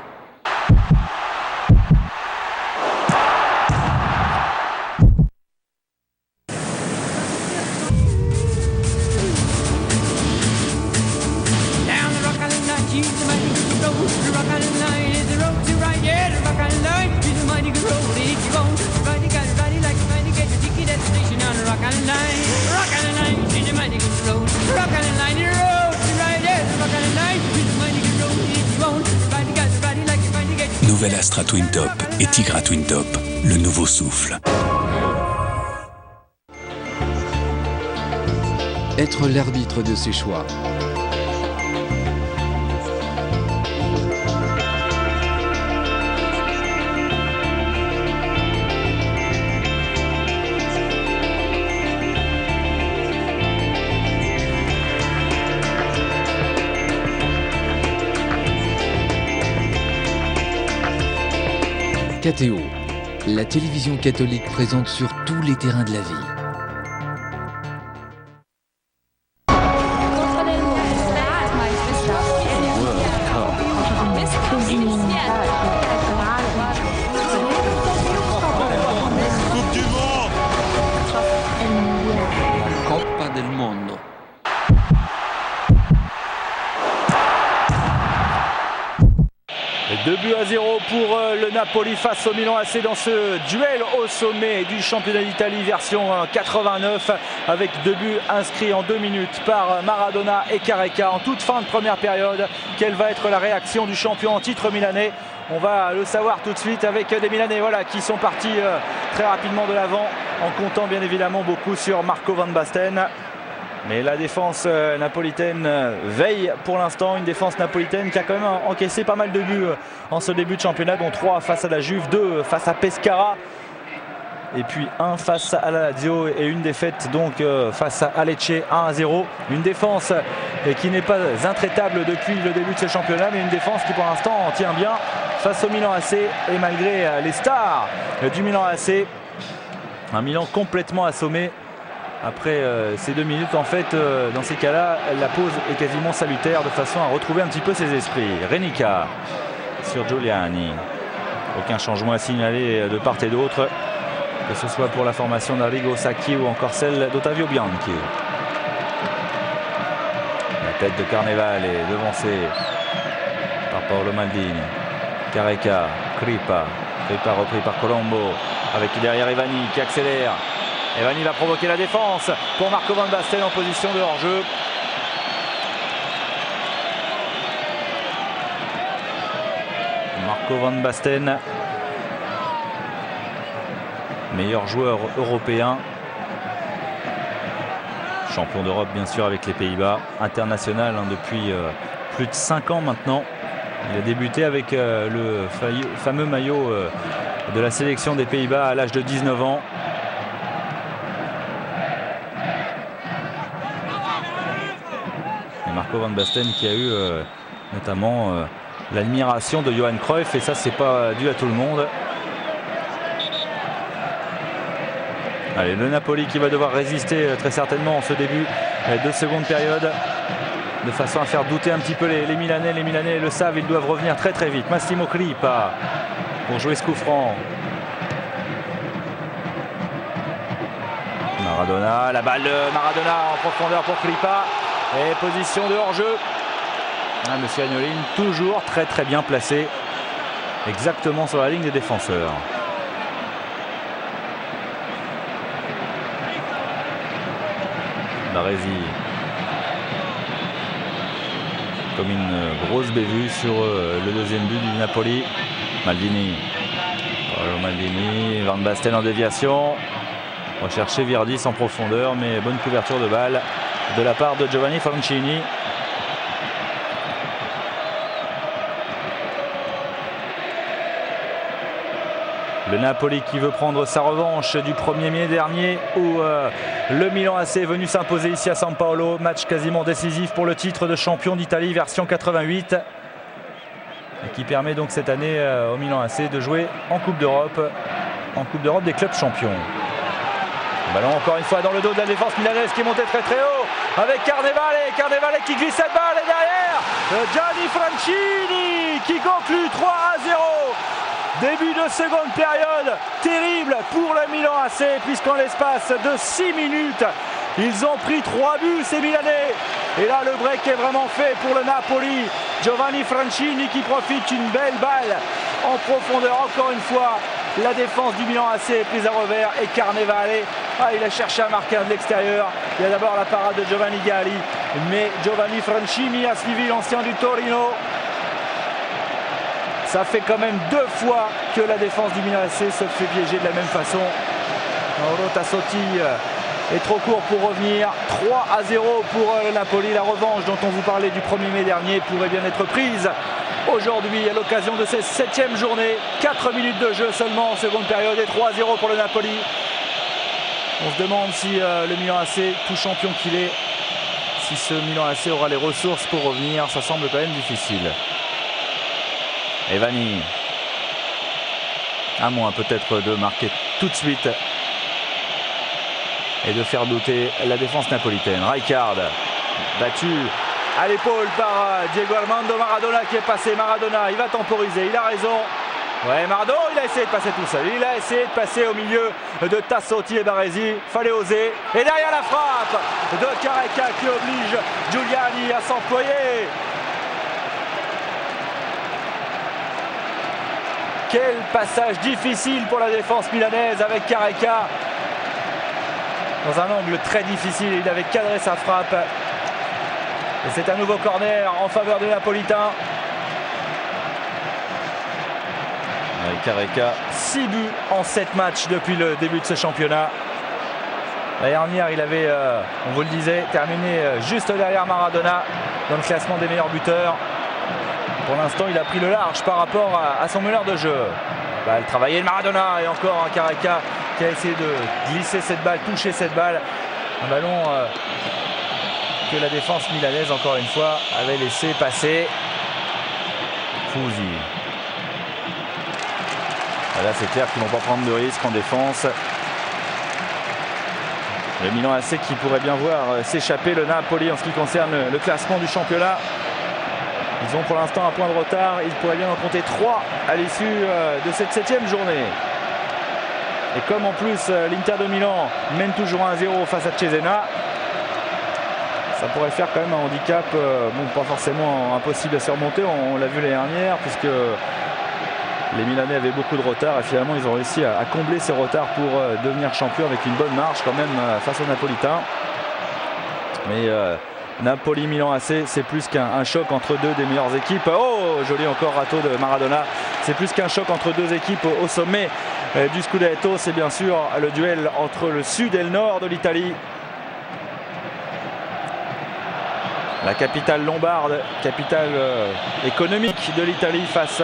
Nouvelle Astra Twin Top et Tigra Twin Top, le nouveau souffle. Être l'arbitre de ses choix. KTO, la télévision catholique présente sur tous les terrains de la vie. Coppa del Mondo. Et 2-0 pour le Napoli face au Milan AC dans ce duel au sommet du championnat d'Italie version 89 avec 2 buts inscrits en 2 minutes par Maradona et Careca en toute fin de première période. Quelle va être la réaction du champion en titre milanais? On va le savoir tout de suite avec des Milanais qui sont partis très rapidement de l'avant en comptant bien évidemment beaucoup sur Marco Van Basten. Mais la défense napolitaine veille pour l'instant, une défense napolitaine qui a quand même encaissé pas mal de buts en ce début de championnat, dont 3 face à la Juve, 2 face à Pescara et puis 1 face à la Lazio et une défaite donc face à Lecce 1-0. Une défense qui n'est pas intraitable depuis le début de ce championnat, mais une défense qui pour l'instant en tient bien face au Milan AC et malgré les stars du Milan AC. Un Milan complètement assommé. Après ces 2 minutes, en fait, dans ces cas-là, la pause est quasiment salutaire de façon à retrouver un petit peu ses esprits. Renica sur Giuliani. Aucun changement à signaler de part et d'autre, que ce soit pour la formation d'Arrigo Sacchi ou encore celle d'Ottavio Bianchi. La tête de Carneval est devancée par Paolo Maldini. Careca, Kripa repris par Colombo, avec derrière Evani qui accélère. Evani va provoquer la défense pour Marco Van Basten en position de hors-jeu. Marco Van Basten, meilleur joueur européen, champion d'Europe bien sûr avec les Pays-Bas, international depuis plus de 5 ans maintenant. Il a débuté avec le fameux maillot de la sélection des Pays-Bas à l'âge de 19 ans. Marco Van Basten qui a eu notamment l'admiration de Johan Cruyff, et ça c'est pas dû à tout le monde. Allez, le Napoli qui va devoir résister très certainement en ce début de seconde période, de façon à faire douter un petit peu les Milanais. Les Milanais le savent, ils doivent revenir très très vite. Massimo Kripa pour jouer ce coup franc. Maradona, la balle de Maradona en profondeur pour Kripa. Et position de hors-jeu. Monsieur Agnolin, toujours très très bien placé. Exactement sur la ligne des défenseurs. Baresi. Comme une grosse bévue sur le deuxième but du Napoli. Maldini. Paolo Maldini. Van Basten en déviation. Rechercher Virdis en profondeur, mais bonne couverture de balle de la part de Giovanni Francini. Le Napoli qui veut prendre sa revanche du 1er mai dernier où le Milan AC est venu s'imposer ici à San Paolo. Match quasiment décisif pour le titre de champion d'Italie version 88. Et qui permet donc cette année au Milan AC de jouer en Coupe d'Europe des clubs champions. Ballon encore une fois dans le dos de la défense milanaise qui est montée très très haut avec Carnevale qui glisse cette balle, et derrière Gianni Francini qui conclut 3-0. Début de seconde période terrible pour le Milan AC, puisqu'en l'espace de 6 minutes ils ont pris 3 buts ces Milanais. Et là le break est vraiment fait pour le Napoli Giovanni Francini qui profite une belle balle en profondeur. Encore une fois, la défense du Milan AC est prise à revers et Carnevale, il a cherché à marquer de l'extérieur. Il y a d'abord la parade de Giovanni Galli, mais Giovanni Francini a suivi l'ancien du Torino. Ça fait quand même 2 fois que la défense du Milan AC se fait piéger de la même façon. Mauro Tassotti est trop court pour revenir. 3-0 pour le Napoli. La revanche dont on vous parlait du 1er mai dernier pourrait bien être prise aujourd'hui à l'occasion de cette 7e journée. 4 minutes de jeu seulement en seconde période et 3-0 pour le Napoli. On se demande si le Milan AC, tout champion qu'il est, si ce Milan AC aura les ressources pour revenir. Ça semble quand même difficile. Evani, à moins peut-être de marquer tout de suite et de faire douter la défense napolitaine. Rijkaard, battu à l'épaule par Diego Armando Maradona qui est passé. Maradona, il va temporiser, il a raison. Ouais, Maradona, il a essayé de passer tout seul. Il a essayé de passer au milieu de Tassotti et Baresi. Fallait oser. Et derrière la frappe de Careca qui oblige Giuliani à s'employer. Quel passage difficile pour la défense milanaise avec Careca. Dans un angle très difficile, il avait cadré sa frappe. Et c'est un nouveau corner en faveur des Napolitains. Careca, 6 buts en 7 matchs depuis le début de ce championnat. L'année dernière, il avait, on vous le disait, terminé juste derrière Maradona dans le classement des meilleurs buteurs. Pour l'instant, il a pris le large par rapport à son meneur de jeu. Le travailler de Maradona et encore un Careca qui a essayé de glisser cette balle, toucher cette balle. Un ballon que la défense milanaise, encore une fois, avait laissé passer. Fouzi. Là, c'est clair qu'ils ne vont pas prendre de risques en défense. Le Milan AC qui pourrait bien voir s'échapper le Napoli en ce qui concerne le classement du championnat. Ils ont pour l'instant un point de retard. Ils pourraient bien en compter 3 à l'issue de cette 7e journée. Et comme en plus l'Inter de Milan mène toujours 1-0 face à Cesena, ça pourrait faire quand même un handicap, pas forcément impossible à surmonter. On l'a vu l'année dernière puisque les Milanais avaient beaucoup de retard et finalement ils ont réussi à combler ces retards pour devenir champion avec une bonne marche quand même face aux Napolitains. Mais Napoli-Milan AC, c'est plus qu'un choc entre deux des meilleures équipes. Oh, joli encore râteau de Maradona. C'est plus qu'un choc entre deux équipes au sommet du Scudetto. C'est bien sûr le duel entre le sud et le nord de l'Italie. La capitale lombarde, capitale économique de l'Italie face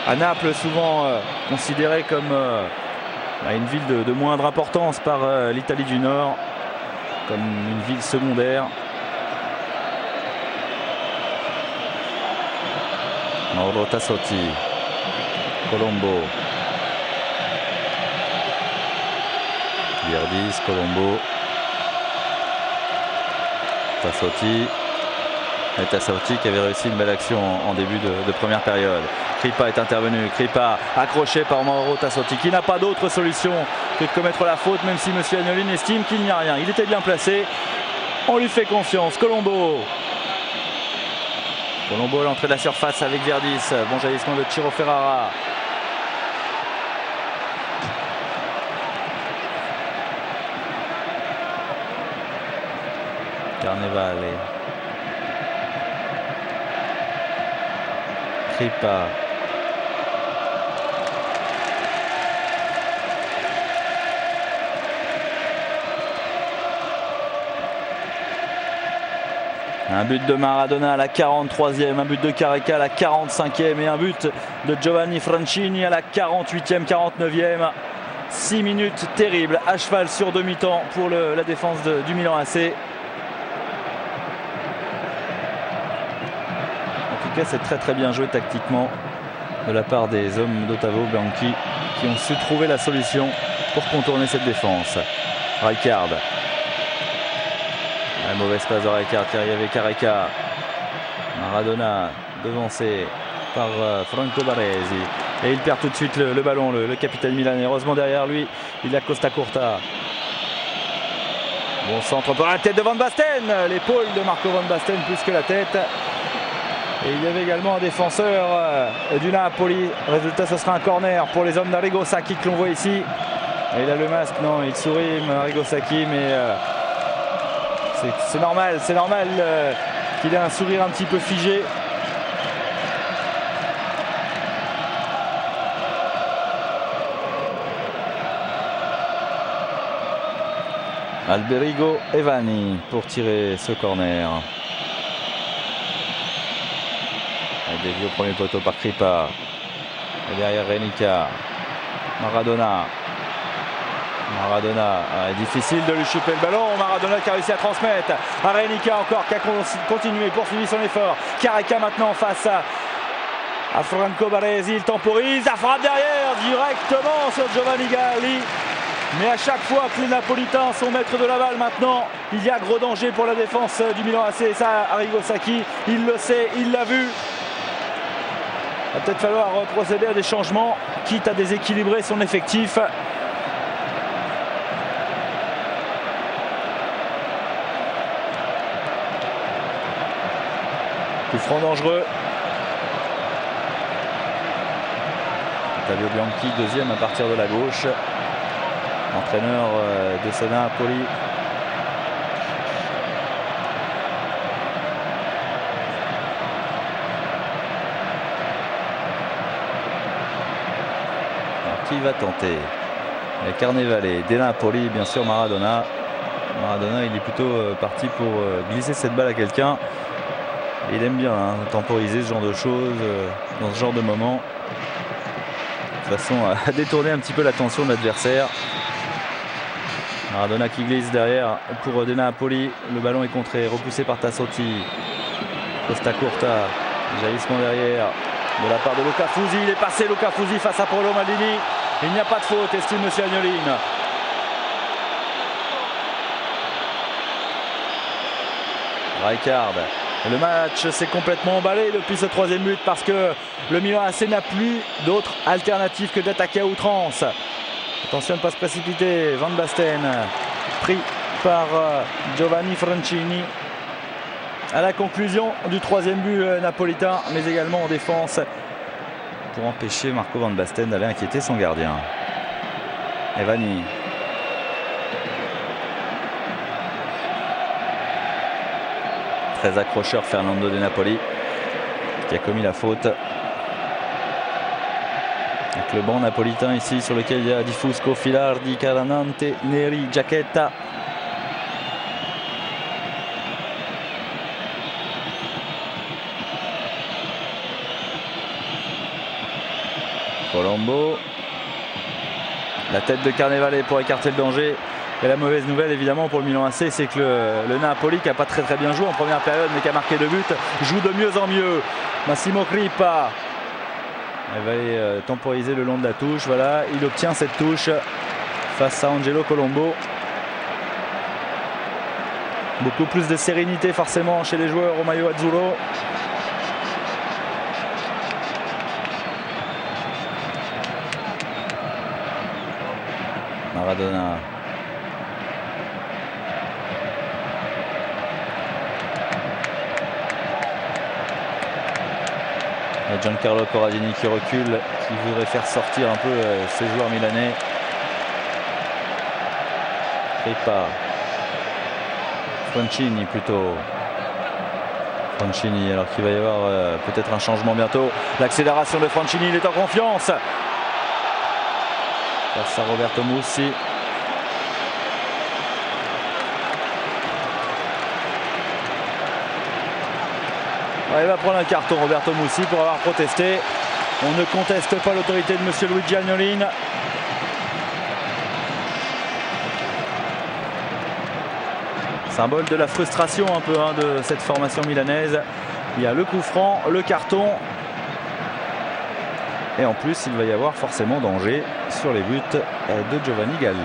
à Naples, souvent considérée comme une ville de moindre importance par l'Italie du Nord, comme une ville secondaire. Mauro Tassotti, Colombo, Virdis, Colombo, Tassotti. Et Tassotti qui avait réussi une belle action en début de première période. Crippa est intervenu, Crippa accroché par Mauro Tassotti qui n'a pas d'autre solution que de commettre la faute, même si M. Agnolin estime qu'il n'y a rien. Il était bien placé, on lui fait confiance. Colombo à l'entrée de la surface avec Virdis. Bon jaillissement de Ciro Ferrara. Carnevale. Crippa. Un but de Maradona à la 43e, un but de Careca à la 45e et un but de Giovanni Francini à la 48e, 49e. 6 minutes terribles, à cheval sur demi-temps pour la défense du Milan AC. En tout cas, c'est très très bien joué tactiquement de la part des hommes d'Ottavio Bianchi qui ont su trouver la solution pour contourner cette défense. Rijkaard. La mauvaise passe de Rijkaard qui arrive avec Careca. Maradona devancé par Franco Baresi. Et il perd tout de suite le ballon, le capitaine milanais. Heureusement derrière lui, il a Costa Curta. Bon centre pour la tête de Van Basten. L'épaule de Marco Van Basten plus que la tête. Et il y avait également un défenseur du Napoli. Résultat, ce sera un corner pour les hommes d'Arrigo Sacchi que l'on voit ici. Et il a le masque, non, il sourit, Arrigo Sacchi, mais c'est normal qu'il ait un sourire un petit peu figé. Alberigo Evani pour tirer ce corner. Dévié au premier poteau par Kripa. Et derrière Renica. Maradona, difficile de lui choper le ballon. Maradona qui a réussi à transmettre à Renica encore, qui a continué, poursuivi son effort. Careca maintenant face à Franco Baresi. Il temporise, la frappe derrière directement sur Giovanni Galli. Mais à chaque fois que les Napolitains sont maîtres de la balle maintenant, il y a gros danger pour la défense du Milan AC. Et ça, Arrigo Sacchi, il le sait, il l'a vu. Il va peut-être falloir procéder à des changements, quitte à déséquilibrer son effectif. Coup franc dangereux. Ottavio Bianchi, deuxième à partir de la gauche. Entraîneur de ce Napoli. Alors, qui va tenter? Carnevale, De Napoli, bien sûr Maradona. Maradona, il est plutôt parti pour glisser cette balle à quelqu'un. Il aime bien temporiser ce genre de choses dans ce genre de moment, de façon à détourner un petit peu l'attention de l'adversaire. Maradona qui glisse derrière pour De Napoli. Le ballon est contré, repoussé par Tassotti. Costa Curta, jaillissement derrière de la part de Luca Fusi. Il est passé, Luca Fusi, face à Paolo Maldini. Il n'y a pas de faute, estime M. Agnolin. Rijkaard. Le match s'est complètement emballé depuis ce troisième but parce que le Milan AC n'a plus d'autre alternative que d'attaquer à outrance. Attention à ne pas se précipiter. Van Basten pris par Giovanni Francini à la conclusion du troisième but napolitain, mais également en défense pour empêcher Marco Van Basten d'aller inquiéter son gardien. Evani. Très accrocheur Fernando De Napoli qui a commis la faute. Avec le banc napolitain ici sur lequel il y a Di Fusco, Filardi, Caranante, Neri, Giacchetta. Colombo. La tête de Carnevale pour écarter le danger. Et la mauvaise nouvelle évidemment pour le Milan AC, c'est que le Napoli, qui n'a pas très bien joué en première période mais qui a marqué 2 buts, joue de mieux en mieux. Massimo Crippa. Il va aller temporiser le long de la touche. Voilà, il obtient cette touche face à Angelo Colombo. Beaucoup plus de sérénité forcément chez les joueurs au maillot azzurro. Maradona. Giancarlo Corradini qui recule, qui voudrait faire sortir un peu ses joueurs milanais. Crippa. Francini plutôt. Francini, alors qu'il va y avoir peut-être un changement bientôt. L'accélération de Francini, il est en confiance. Face à Roberto Mussi. Il va prendre un carton, Roberto Mussi, pour avoir protesté. On ne conteste pas l'autorité de M. Luigi Agnolin. Symbole de la frustration un peu de cette formation milanaise. Il y a le coup franc, le carton. Et en plus, il va y avoir forcément danger sur les buts de Giovanni Galli.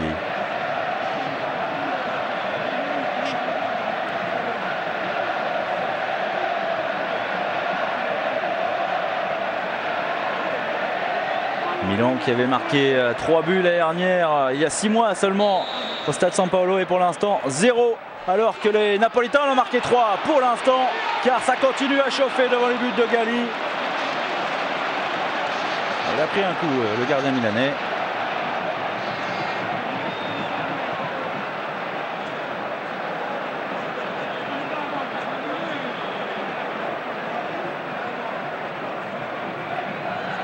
Milan qui avait marqué 3 buts l'année dernière, il y a 6 mois seulement au Stade San Paolo, et pour l'instant 0 alors que les Napolitains en ont marqué 3 pour l'instant, car ça continue à chauffer devant les buts de Galli. Il a pris un coup, le gardien milanais.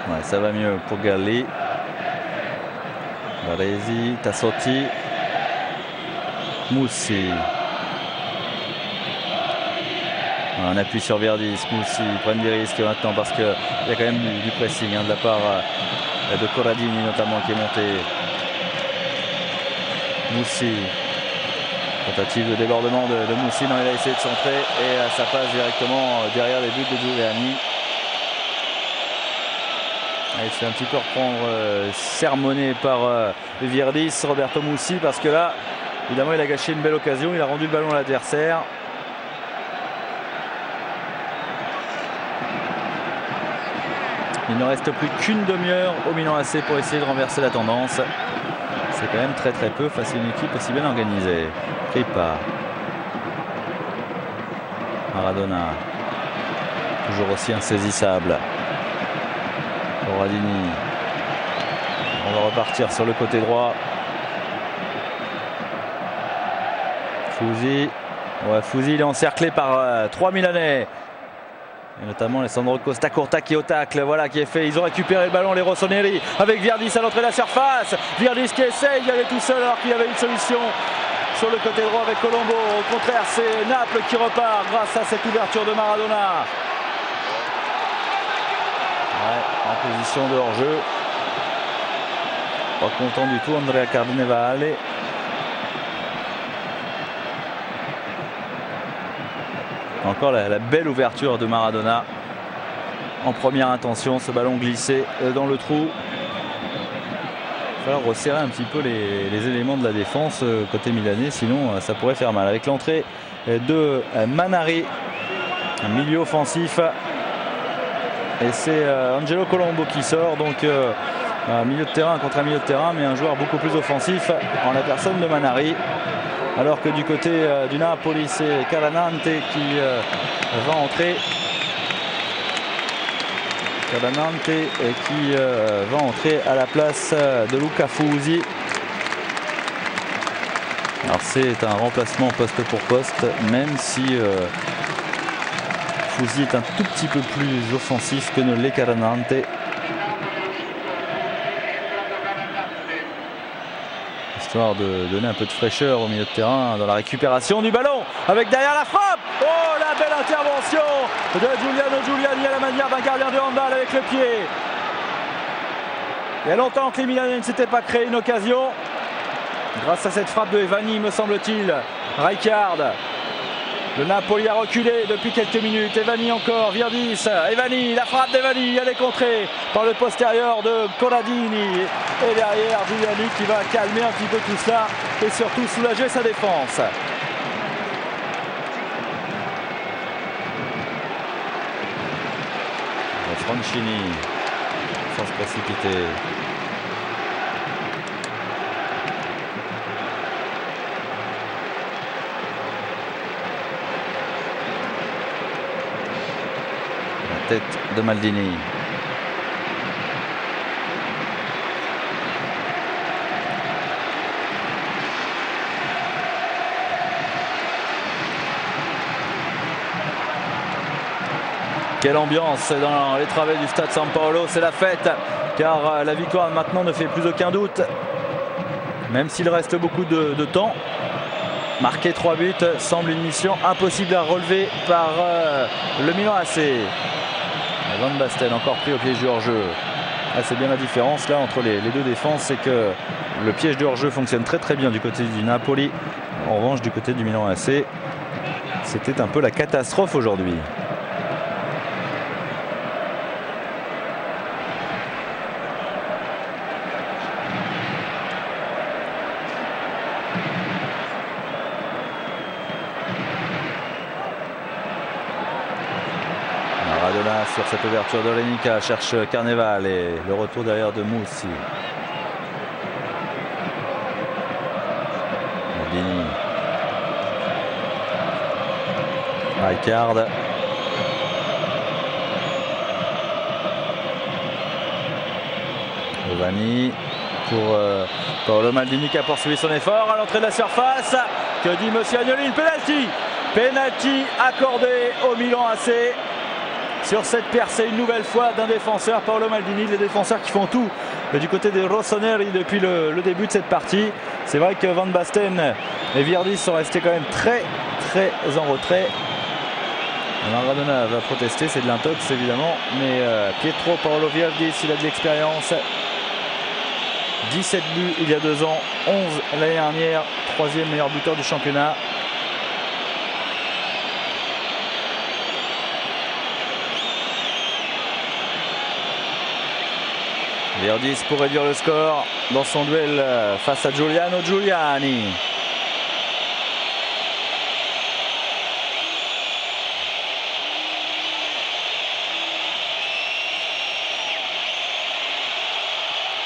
Ouais, ça va mieux pour Galli. Baresi, Tassotti, Moussi. On appuie sur Virdis, Moussi prennent des risques maintenant parce qu'il y a quand même du pressing de la part de Corradini notamment qui est monté. Moussi, tentative de débordement de Moussi, non, il a essayé de centrer et ça passe directement derrière les buts de Giuliani. Il se fait un petit peu reprendre sermonné par Virdis, Roberto Moussi, parce que là évidemment il a gâché une belle occasion, il a rendu le ballon à l'adversaire. Il ne reste plus qu'une demi-heure au Milan AC pour essayer de renverser la tendance. C'est quand même très peu face à une équipe aussi bien organisée. Kripa, Maradona, toujours aussi insaisissable. Corradini. On va repartir sur le côté droit. Fusi. Ouais, Fusi, il est encerclé par 3 Milanais. Et notamment Alessandro Costa Curta qui est au tacle, voilà qui est fait. Ils ont récupéré le ballon, les Rossoneri, avec Virdis à l'entrée de la surface. Virdis qui essaye d'y aller tout seul alors qu'il y avait une solution sur le côté droit avec Colombo. Au contraire, c'est Naples qui repart grâce à cette ouverture de Maradona. Ouais, en position de hors-jeu. Pas content du tout Andrea Carnevale. Encore la belle ouverture de Maradona en première intention, ce ballon glissé dans le trou. Il va falloir resserrer un petit peu les éléments de la défense côté milanais, sinon ça pourrait faire mal. Avec l'entrée de Manari, un milieu offensif, et c'est Angelo Colombo qui sort, donc un milieu de terrain contre un milieu de terrain, mais un joueur beaucoup plus offensif en la personne de Manari. Alors que du côté du Napoli, c'est Calanante qui va entrer. Calanante qui va entrer à la place de Luca Fusi. Alors c'est un remplacement poste pour poste, même si Fusi est un tout petit peu plus offensif que ne l'est Calanante. Histoire de donner un peu de fraîcheur au milieu de terrain dans la récupération du ballon avec derrière la frappe. Oh, la belle intervention de Giuliano Giuliani à la manière d'un gardien de handball avec le pied. Il y a longtemps que les Milanais ne s'étaient pas créé une occasion grâce à cette frappe de Evani, me semble-t-il. Rijkaard. Le Napoli a reculé depuis quelques minutes. Evani encore, Virdis, Evani, la frappe d'Evani, elle est contrée par le postérieur de Corradini. Et derrière, Giuliani qui va calmer un petit peu tout cela et surtout soulager sa défense. Franchini, sans se précipiter. Tête de Maldini. Quelle ambiance dans les travées du stade San Paolo, c'est la fête car la victoire maintenant ne fait plus aucun doute, même s'il reste beaucoup de temps. Marquer 3 buts semble une mission impossible à relever par le Milan AC. Van Basten encore pris au piège du hors-jeu. C'est bien la différence là entre les deux défenses, c'est que le piège du hors-jeu fonctionne très bien du côté du Napoli. En revanche, du côté du Milan AC, c'était un peu la catastrophe aujourd'hui. Maradona sur cette ouverture de Lenica cherche Carnevale et le retour derrière de Moussi. Maldini. Rijkaard. Giovanni pour Paolo Maldini qui a poursuivi son effort à l'entrée de la surface. Que dit Monsieur Agnelli? Une penalty accordé au Milan AC sur cette percée une nouvelle fois d'un défenseur, Paolo Maldini. Les défenseurs qui font tout du côté des rossoneri depuis le début de cette partie. C'est vrai que Van Basten et Virdis sont restés quand même très en retrait. Maradona va protester, c'est de l'intox évidemment, mais Pietro Paolo Virdis, il a de l'expérience. 17 buts il y a 2 ans, 11 l'année dernière, 3e meilleur buteur du championnat. Virdis pour réduire le score dans son duel face à Giuliano Giuliani.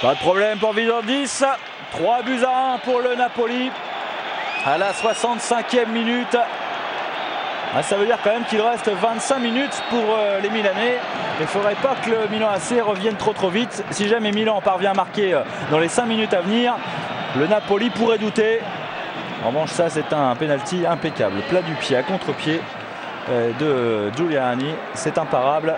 Pas de problème pour Virdis. 3 buts à 1 pour le Napoli à la 65e minute. Ça veut dire quand même qu'il reste 25 minutes pour les Milanais. Il ne faudrait pas que le Milan AC revienne trop vite. Si jamais Milan parvient à marquer dans les 5 minutes à venir, le Napoli pourrait douter. En revanche, ça c'est un penalty impeccable. Plat du pied à contre-pied de Giuliani. C'est imparable.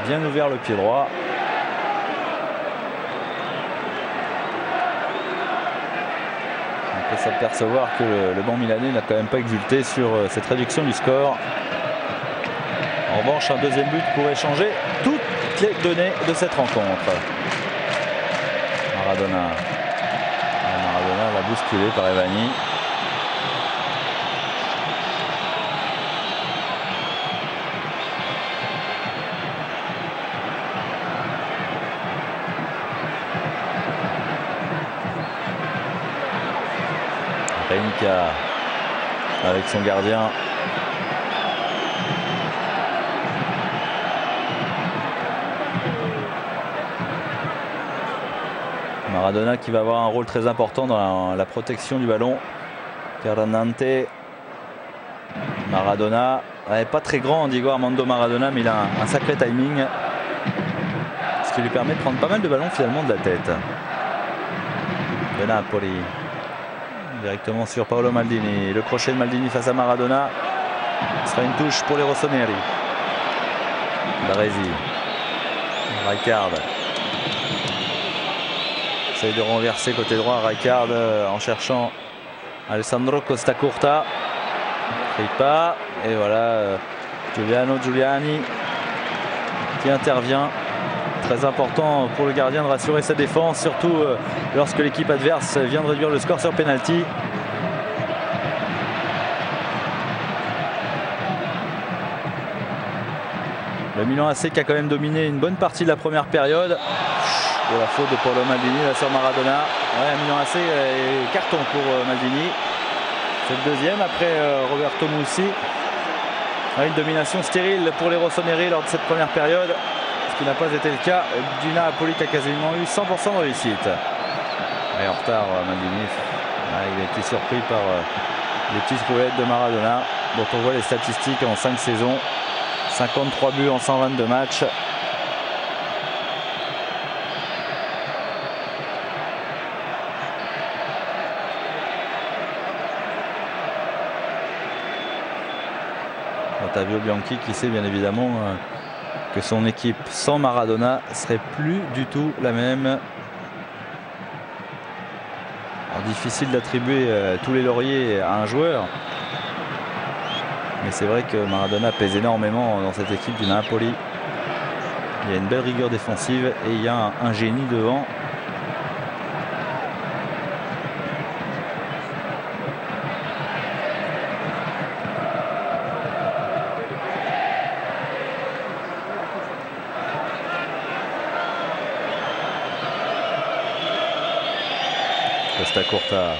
Bien ouvert le pied droit. On peut s'apercevoir que le banc milanais n'a quand même pas exulté sur cette réduction du score. En revanche, un deuxième but pourrait changer toutes les données de cette rencontre. Maradona va bousculer par Evani. Renica avec son gardien. Maradona qui va avoir un rôle très important dans la protection du ballon. Carnante. Maradona, pas très grand Diego Armando Maradona, mais il a un sacré timing. Ce qui lui permet de prendre pas mal de ballons finalement de la tête. De Napoli. Directement sur Paolo Maldini. Le crochet de Maldini face à Maradona. Ce sera une touche pour les rossoneri. Baresi. Rijkaard. Essaye de renverser côté droit Rijkaard en cherchant Alessandro Costacurta. Pas. Et voilà Giuliano Giuliani qui intervient. Très important pour le gardien de rassurer sa défense, surtout lorsque l'équipe adverse vient de réduire le score sur penalty. Le Milan AC qui a quand même dominé une bonne partie de la première période. De la faute de Paolo Maldini là sur Maradona. Milan AC est carton pour Maldini. C'est le deuxième après Roberto Mussi. Une domination stérile pour les rossoneri lors de cette première période. Ce qui n'a pas été le cas du Napoli qui a quasiment eu 100% de réussite. Et en retard, Maldini. Il a été surpris par les petites roulettes de Maradona, dont on voit les statistiques en 5 saisons. 53 buts en 122 matchs. Ottavio Bianchi qui sait bien évidemment que son équipe sans Maradona serait plus du tout la même. Alors, difficile d'attribuer tous les lauriers à un joueur, mais c'est vrai que Maradona pèse énormément dans cette équipe du Napoli. Il y a une belle rigueur défensive et il y a un génie devant. Costacurta,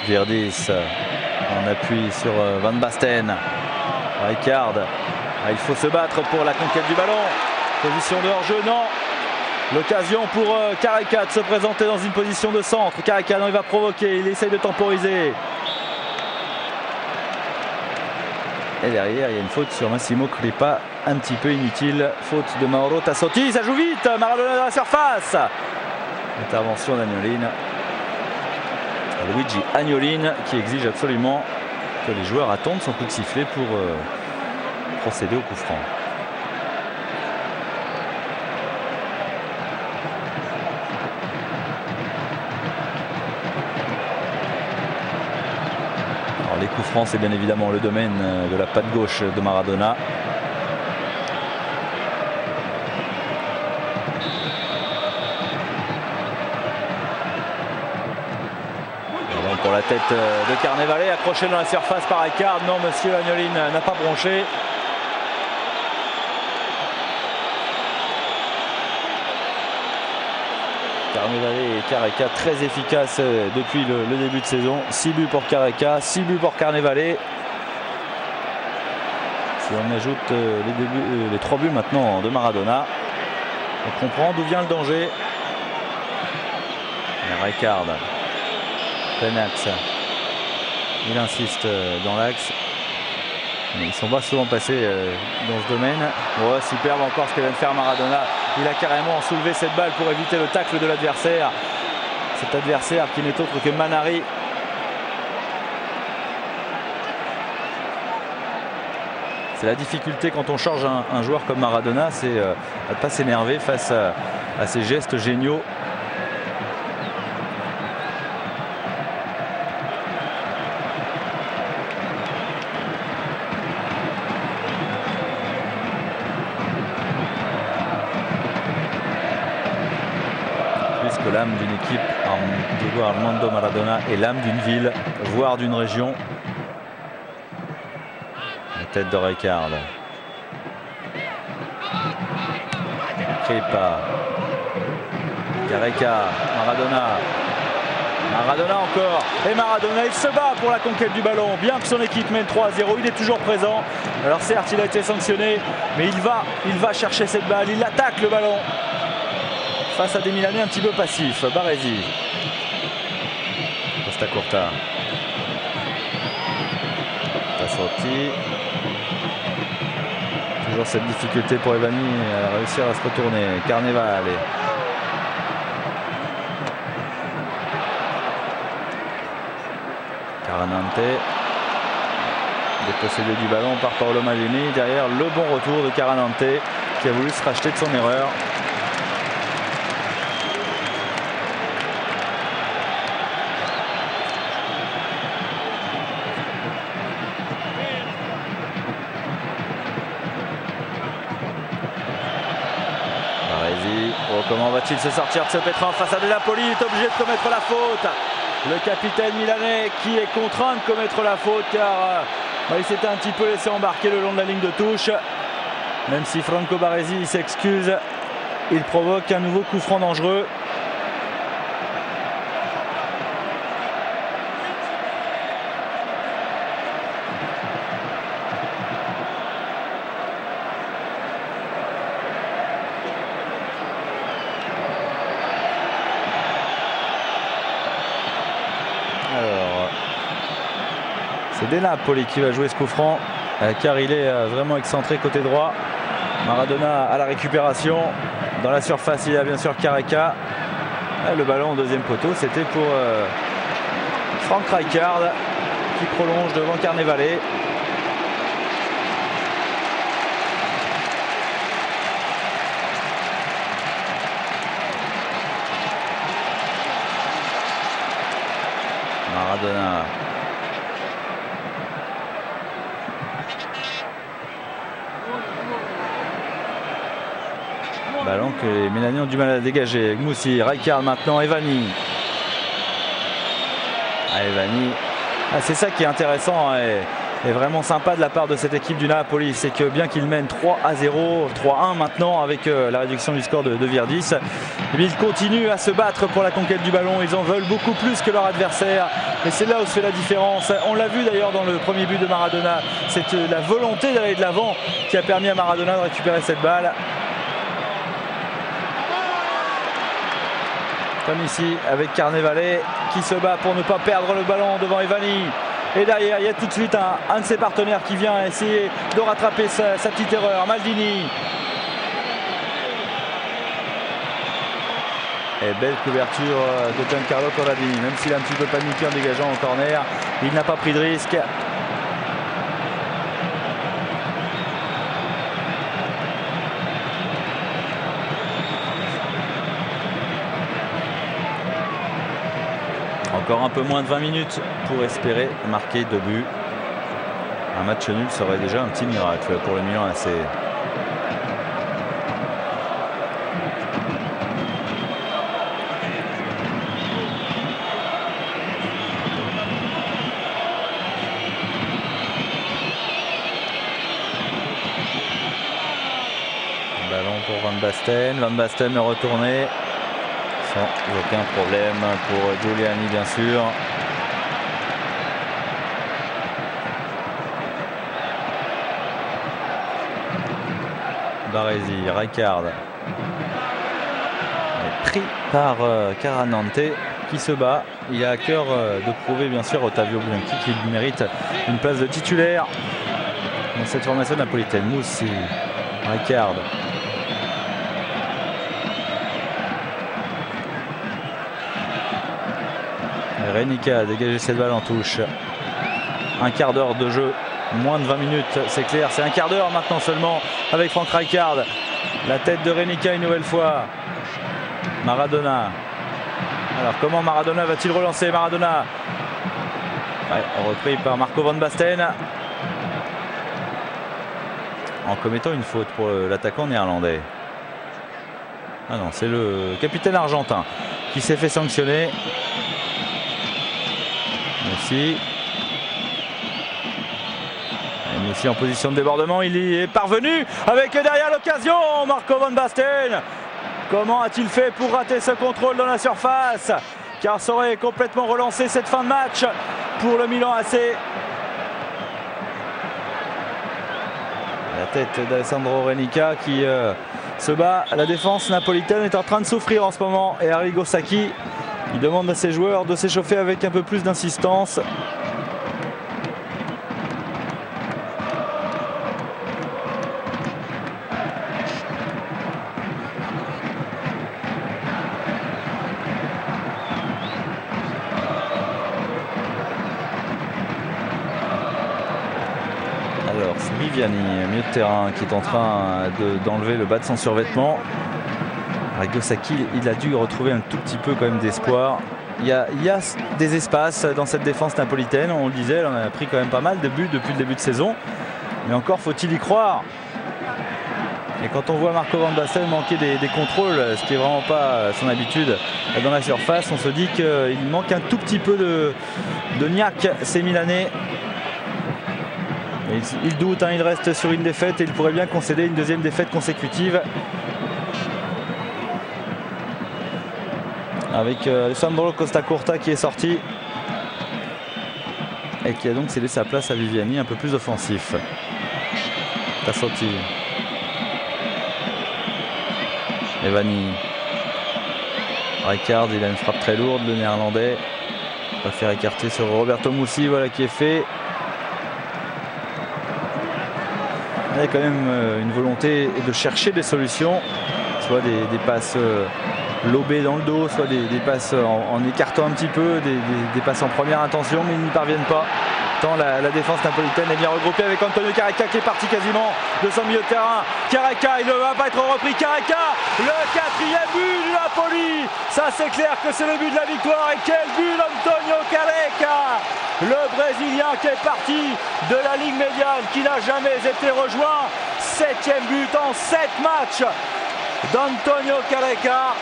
Virdis en appui sur Van Basten. Rijkaard, il faut se battre pour la conquête du ballon. Position de hors-jeu, non. L'occasion pour Careca de se présenter dans une position de centre. Careca, non, il va provoquer, il essaye de temporiser. Et derrière, il y a une faute sur Massimo Crippa, un petit peu inutile. Faute de Mauro Tassotti, ça joue vite. Maradona dans la surface. Intervention d'Agnolin. Luigi Agnolin qui exige absolument que les joueurs attendent son coup de sifflet pour procéder au coup franc. Alors, les coups francs, c'est bien évidemment le domaine de la patte gauche de Maradona. Pour la tête de Carnevale, accroché dans la surface par Rijkaard. Non, monsieur Agnolin n'a pas bronché. Carnevale et Careca très efficaces depuis le début de saison. 6 buts pour Careca, 6 buts pour Carnevale. Si on ajoute les 3 buts maintenant de Maradona, on comprend d'où vient le danger. Rijkaard. Plein axe. Il insiste dans l'axe. Mais ils sont pas souvent passés dans ce domaine. Oh, superbe encore ce que vient de faire Maradona. Il a carrément soulevé cette balle pour éviter le tacle de l'adversaire. Cet adversaire qui n'est autre que Manari. C'est la difficulté quand on charge un joueur comme Maradona, c'est de ne pas s'énerver face à ces gestes géniaux. L'âme d'une équipe, Diego Armando Maradona, est l'âme d'une ville, voire d'une région. La tête de Rijkaard. Crippa. Careca. Maradona encore. Et Maradona, il se bat pour la conquête du ballon. Bien que son équipe mène 3-0, il est toujours présent. Alors certes, il a été sanctionné, mais il va chercher cette balle. Il attaque le ballon. Face à des Milanais un petit peu passifs. Baresi. Costa Curta. Tassotti. Toujours cette difficulté pour Evani à réussir à se retourner. Carnevale. Caranante. Dépossédé du ballon par Paolo Maldini. Derrière le bon retour de Caranante qui a voulu se racheter de son erreur. Comment va-t-il se sortir de ce pétrin face à De Napoli? Il est obligé de commettre la faute. Le capitaine milanais qui est contraint de commettre la faute car il s'était un petit peu laissé embarquer le long de la ligne de touche. Même si Franco Baresi s'excuse, il provoque un nouveau coup franc dangereux. C'est De Napoli qui va jouer ce coup franc car il est vraiment excentré côté droit. Maradona à la récupération. Dans la surface, il y a bien sûr Careca. Le ballon au deuxième poteau, c'était pour Frank Rijkaard qui prolonge devant Carnevale. Maradona. Ballon que les Milaniens ont du mal à dégager. Gmoussi, Rijkaard maintenant, Evani. Evani. C'est ça qui est intéressant et vraiment sympa de la part de cette équipe du Napoli. C'est que bien qu'ils mènent 3-0, 3-1 maintenant avec la réduction du score de Virdis, ils continuent à se battre pour la conquête du ballon. Ils en veulent beaucoup plus que leur adversaire. Et c'est là où se fait la différence. On l'a vu d'ailleurs dans le premier but de Maradona. C'est la volonté d'aller de l'avant qui a permis à Maradona de récupérer cette balle. comme ici avec Carnevale qui se bat pour ne pas perdre le ballon devant Evani. Et derrière, il y a tout de suite un de ses partenaires qui vient essayer de rattraper sa petite erreur. Maldini. Et belle couverture de Giancarlo Corradini. Même s'il a un petit peu paniqué en dégageant au corner, il n'a pas pris de risque. Encore un peu moins de 20 minutes pour espérer marquer 2 buts. Un match nul serait déjà un petit miracle pour le Milan AC. Ballon pour Van Basten. Van Basten retourné. Sans aucun problème pour Giuliani, bien sûr. Baresi, Rijkaard est pris par Caranante qui se bat. Il a à cœur de prouver bien sûr Ottavio Bianchi qu'il mérite une place de titulaire dans cette formation napolitaine. Moussi, Rijkaard. Renica a dégagé cette balle en touche. Un quart d'heure de jeu, moins de 20 minutes, c'est clair. C'est un quart d'heure maintenant seulement avec Frank Rijkaard. La tête de Renica une nouvelle fois. Maradona. Alors comment Maradona va-t-il relancer? Maradona. Ouais, repris par Marco Van Basten. En commettant une faute pour l'attaquant néerlandais. Ah non, c'est le capitaine argentin qui s'est fait sanctionner. Messi en position de débordement, il y est parvenu avec derrière l'occasion Marco Van Basten. Comment a-t-il fait pour rater ce contrôle dans la surface? Car ça aurait complètement relancé cette fin de match pour le Milan AC. La tête d'Alessandro Renica qui se bat. La défense napolitaine est en train de souffrir en ce moment et Arrigo Sacchi il demande à ses joueurs de s'échauffer avec un peu plus d'insistance. Alors c'est Viviani, milieu de terrain, qui est en train d'enlever le bas de son survêtement. Arrigo Sacchi, il a dû retrouver un tout petit peu quand même d'espoir. Il y a des espaces dans cette défense napolitaine, on le disait, elle en a pris quand même pas mal de buts depuis le début de saison. Mais encore faut-il y croire. Et quand on voit Marco Van Basten manquer des contrôles, ce qui n'est vraiment pas son habitude dans la surface, on se dit qu'il manque un tout petit peu de niaque, ces Milanais. Il doute, il reste sur une défaite et il pourrait bien concéder une deuxième défaite consécutive. Avec Alessandro Costa Curta qui est sorti et qui a donc cédé sa place à Viviani, un peu plus offensif. Tassotti. Evani. Rijkaard, il a une frappe très lourde, le néerlandais. On va faire écarter sur Roberto Mussi, voilà qui est fait. Il y a quand même une volonté de chercher des solutions, soit des passes lobées dans le dos, soit des passes en écartant un petit peu, des passes en première intention, mais ils n'y parviennent pas. Tant la défense napolitaine est bien regroupée avec Antonio Careca qui est parti quasiment de son milieu de terrain. Careca, il ne va pas être repris. Careca, le 4e but du Napoli. Ça c'est clair que c'est le but de la victoire. Et quel but d'Antonio Careca, le Brésilien qui est parti de la Ligue médiane, qui n'a jamais été rejoint. 7e but en 7 matchs d'Antonio Careca.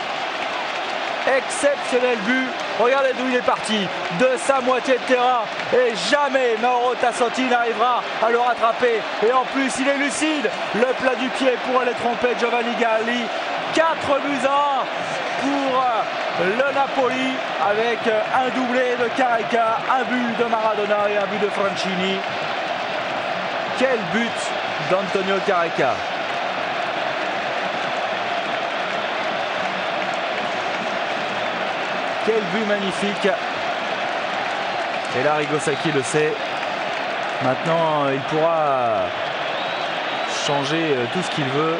Exceptionnel but. Regardez d'où il est parti, de sa moitié de terrain, et jamais Mauro Tassotti n'arrivera à le rattraper. Et en plus il est lucide, le plat du pied pour aller tromper Giovanni Galli. 4 buts à 1 pour le Napoli, avec un doublé de Careca, un but de Maradona et un but de Franchini. Quel but d'Antonio Careca. Quel but magnifique. Et là, Rigosaki le sait. Maintenant, il pourra changer tout ce qu'il veut.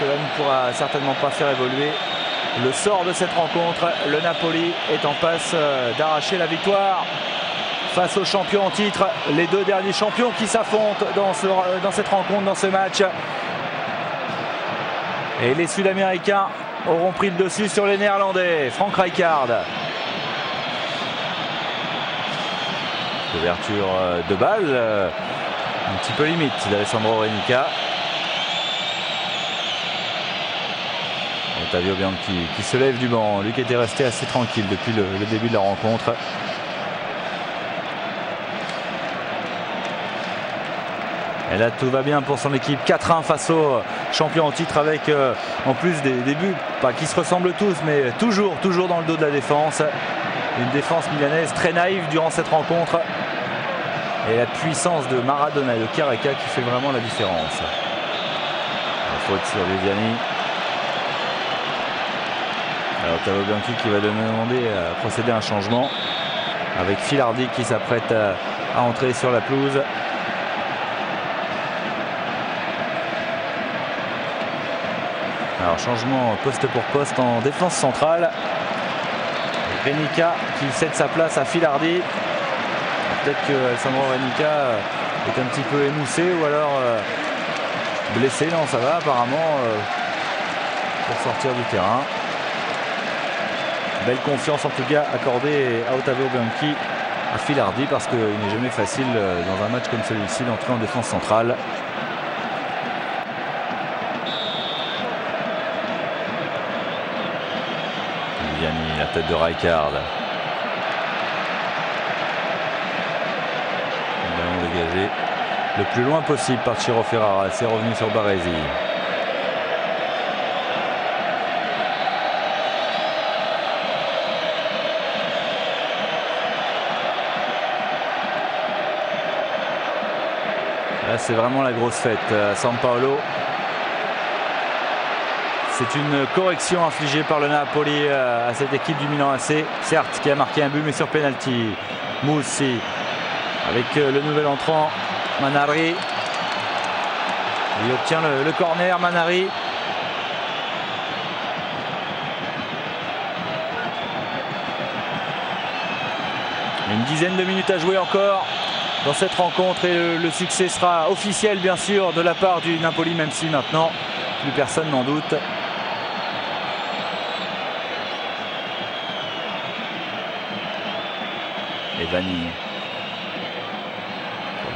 Cela ne pourra certainement pas faire évoluer le sort de cette rencontre. Le Napoli est en passe d'arracher la victoire face aux champions en titre. Les deux derniers champions qui s'affrontent dans cette rencontre, dans ce match. Et les Sud-Américains auront pris le dessus sur les Néerlandais. Frank Rijkaard. Ouverture de balle, un petit peu limite d'Alessandro Renica. Ottavio Bianchi qui se lève du banc, lui qui était resté assez tranquille depuis le début de la rencontre. Et là tout va bien pour son équipe, 4-1 face aux champions en titre avec en plus des buts, pas qui se ressemblent tous mais toujours dans le dos de la défense. Une défense milanaise très naïve durant cette rencontre. Et la puissance de Maradona et de Careca qui fait vraiment la différence. La faute sur Viviani. Alors Ottavio Bianchi qui va demander à procéder à un changement avec Filardi qui s'apprête à entrer sur la pelouse. Alors changement poste pour poste en défense centrale. Renica qui cède sa place à Filardi. Peut-être que Alessandro Renica est un petit peu émoussé ou alors blessé. Non, ça va apparemment pour sortir du terrain. Belle confiance en tout cas accordée à Ottavio Bianchi, à Filardi, parce qu'il n'est jamais facile dans un match comme celui-ci d'entrer en défense centrale. Viviani, la tête de Rijkaard. Dégagé le plus loin possible par Ciro Ferrara. C'est revenu sur Baresi. Là c'est vraiment la grosse fête à San Paolo. C'est une correction infligée par le Napoli à cette équipe du Milan AC, certes qui a marqué un but mais sur penalty. Mussi avec le nouvel entrant Manari. Il obtient le corner. Manari. Une dizaine de minutes à jouer encore dans cette rencontre et le succès sera officiel bien sûr de la part du Napoli, même si maintenant plus personne n'en doute. Et Vanni.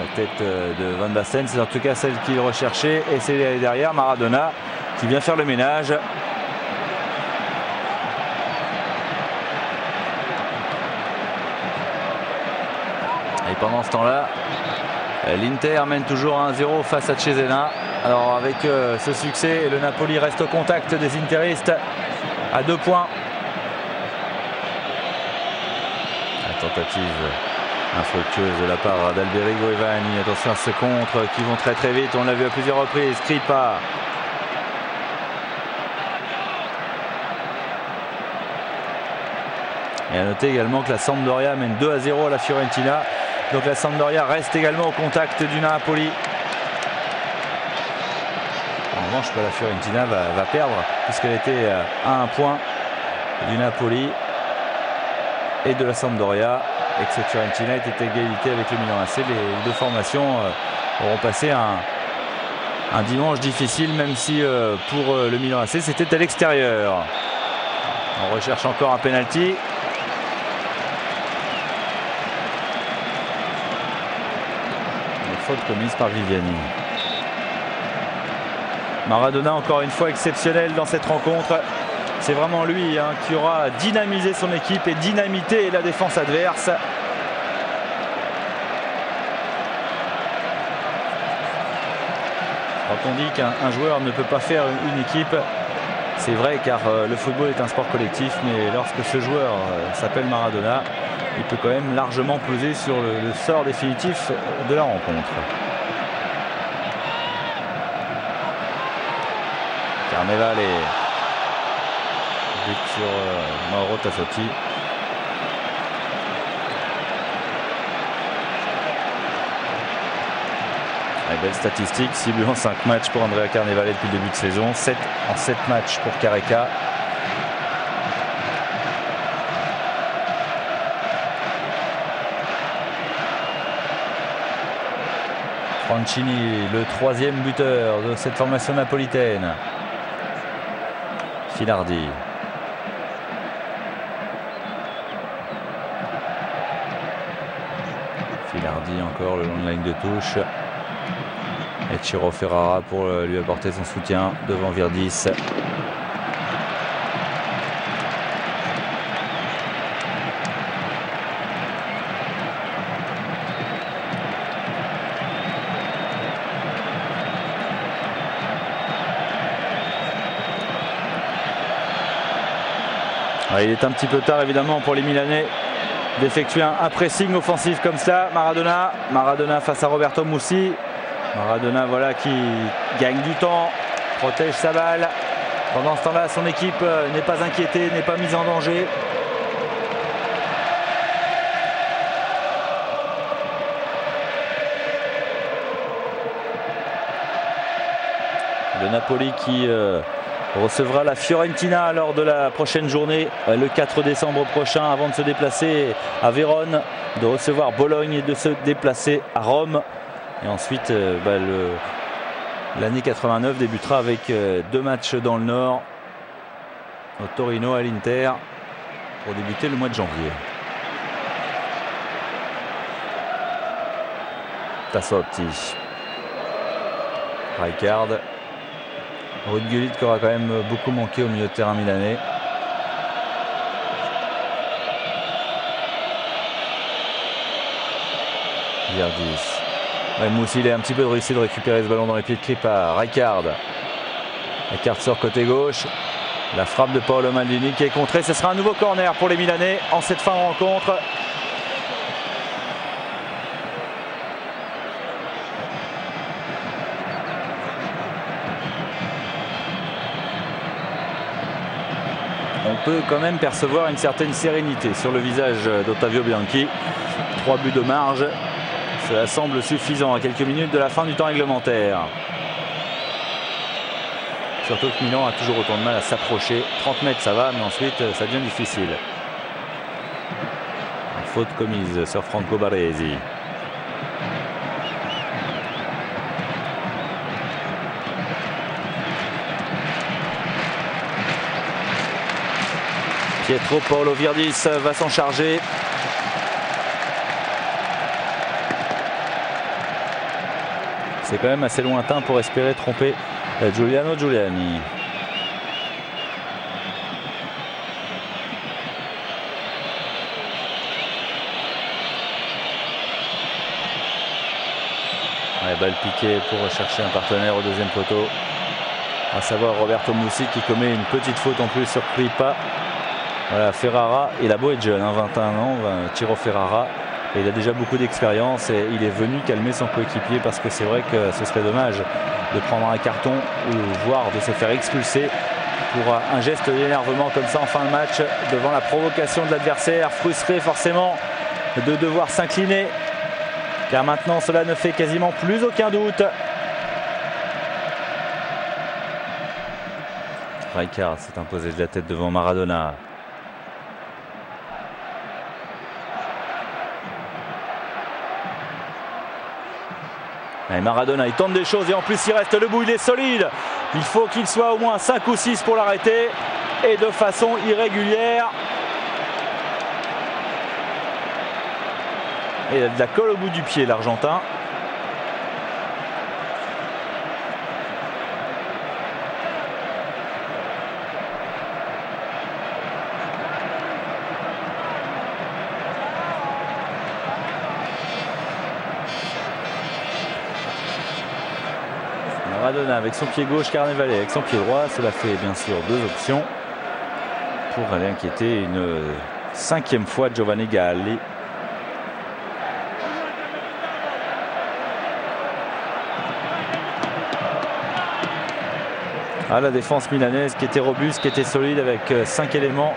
La tête de Van Basten, c'est en tout cas celle qu'il recherchait, et c'est derrière Maradona qui vient faire le ménage. Et pendant ce temps-là, l'Inter mène toujours 1-0 face à Cesena. Alors avec ce succès, le Napoli reste au contact des Interistes à 2 points. La tentative infructueuse de la part d'Alberigo et Vanni. Attention à ce contre qui vont très très vite. On l'a vu à plusieurs reprises. Skripar. Et à noter également que la Sampdoria mène 2-0 à la Fiorentina. Donc la Sampdoria reste également au contact du Napoli. En revanche, la Fiorentina va perdre puisqu'elle était à 1 point du Napoli et de la Sampdoria. Et que cette Fiorentina était égalité avec le Milan AC. Les deux formations auront passé un dimanche difficile, même si pour le Milan AC c'était à l'extérieur. On recherche encore un penalty. Une faute commise par Viviani. Maradona encore une fois exceptionnel dans cette rencontre. C'est vraiment lui qui aura dynamisé son équipe et dynamité la défense adverse. Quand on dit qu'un joueur ne peut pas faire une équipe, c'est vrai car le football est un sport collectif, mais lorsque ce joueur s'appelle Maradona, il peut quand même largement peser sur le sort définitif de la rencontre. Carnevale. Sur Mauro Tassotti. Belle statistique, 6 buts en 5 matchs pour Andrea Carnevale depuis le début de saison, 7 en 7 matchs pour Careca. Franchini, le 3e buteur de cette formation napolitaine. Filardi. Filardi encore le long de la ligne de touche. Et Ciro Ferrara pour lui apporter son soutien devant Virdis. Il est un petit peu tard évidemment pour les Milanais d'effectuer un pressing offensif comme ça. Maradona face à Roberto Mussi. Maradona voilà qui gagne du temps, protège sa balle. Pendant ce temps-là, son équipe n'est pas inquiétée, n'est pas mise en danger. Le Napoli qui recevra la Fiorentina lors de la prochaine journée, le 4 décembre prochain, avant de se déplacer à Vérone, de recevoir Bologne et de se déplacer à Rome. Et ensuite, l'année 89 débutera avec 2 matchs dans le Nord, au Torino, à l'Inter, pour débuter le mois de janvier. Tassotti. Rijkaard. Ruud Gullit qui aura quand même beaucoup manqué au milieu de terrain milanais. Virdis. Moussi, il a un petit peu réussi de récupérer ce ballon dans les pieds de clip à Rijkaard. Rijkaard sort côté gauche. La frappe de Paolo Maldini qui est contrée. Ce sera un nouveau corner pour les Milanais en cette fin de rencontre. On peut quand même percevoir une certaine sérénité sur le visage d'Ottavio Bianchi. 3 buts de marge. Cela semble suffisant à quelques minutes de la fin du temps réglementaire. Surtout que Milan a toujours autant de mal à s'approcher. 30 mètres ça va, mais ensuite ça devient difficile. Faute commise sur Franco Baresi. Pietro Paolo Virdis va s'en charger. C'est quand même assez lointain pour espérer tromper Giuliano Giuliani. Balle piquée pour rechercher un partenaire au deuxième poteau. À savoir Roberto Mussi qui commet une petite faute en plus sur Kripa. Voilà, Ferrara, il a beau être jeune, 21 ans, Ciro Ferrara. Et il a déjà beaucoup d'expérience et il est venu calmer son coéquipier parce que c'est vrai que ce serait dommage de prendre un carton ou voire de se faire expulser pour un geste d'énervement comme ça en fin de match devant la provocation de l'adversaire, frustré forcément de devoir s'incliner car maintenant cela ne fait quasiment plus aucun doute. Rijkaard s'est imposé de la tête devant Maradona. Et Maradona il tente des choses et en plus il reste debout, il est solide. Il faut qu'il soit au moins 5 ou 6 pour l'arrêter et de façon irrégulière. Et il a de la colle au bout du pied l'Argentin. Maradona avec son pied gauche, Carnevale avec son pied droit. Cela fait bien sûr 2 options pour aller inquiéter une 5e fois Giovanni Galli. La défense milanaise qui était robuste, qui était solide avec 5 éléments,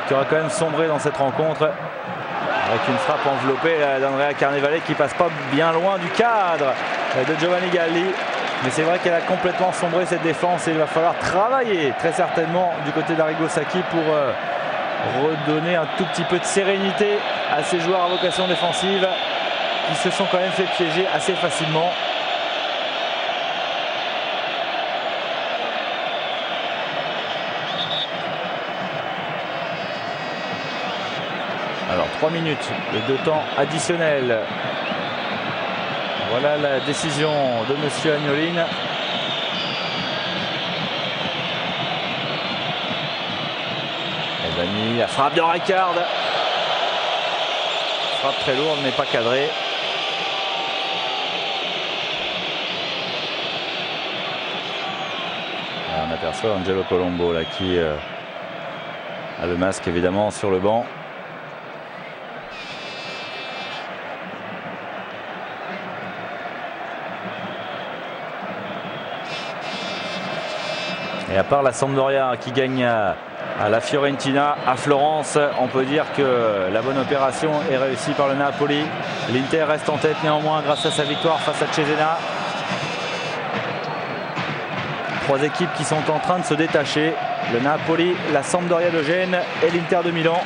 qui aura quand même sombré dans cette rencontre avec une frappe enveloppée d'Andrea Carnevale qui passe pas bien loin du cadre de Giovanni Galli. Mais c'est vrai qu'elle a complètement sombré cette défense et il va falloir travailler très certainement du côté d'Arrigo Sacchi pour redonner un tout petit peu de sérénité à ces joueurs à vocation défensive qui se sont quand même fait piéger assez facilement. Alors 3 minutes de temps additionnel. Voilà la décision de monsieur Agnoline. Evani, la frappe de Rijkaard. Frappe très lourde mais pas cadrée. On aperçoit Angelo Colombo là, qui a le masque évidemment sur le banc. Et à part la Sampdoria qui gagne à la Fiorentina, à Florence, on peut dire que la bonne opération est réussie par le Napoli. L'Inter reste en tête néanmoins grâce à sa victoire face à Cesena. 3 équipes qui sont en train de se détacher. Le Napoli, la Sampdoria de Gênes et l'Inter de Milan.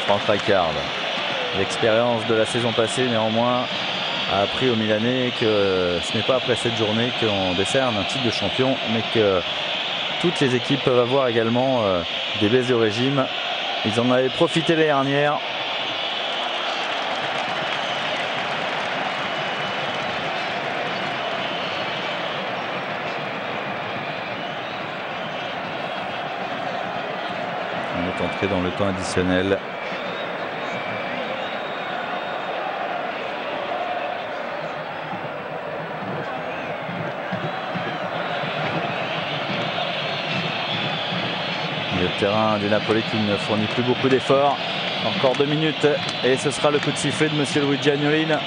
Franck Rijkaard, l'expérience de la saison passée néanmoins, a appris aux Milanais que ce n'est pas après cette journée qu'on décerne un titre de champion, mais que toutes les équipes peuvent avoir également des baisses de régime. Ils en avaient profité l'année dernière. On est entré dans le temps additionnel. Le terrain du Napoli qui ne fournit plus beaucoup d'efforts. Encore 2 minutes et ce sera le coup de sifflet de monsieur Luigi Agnoline.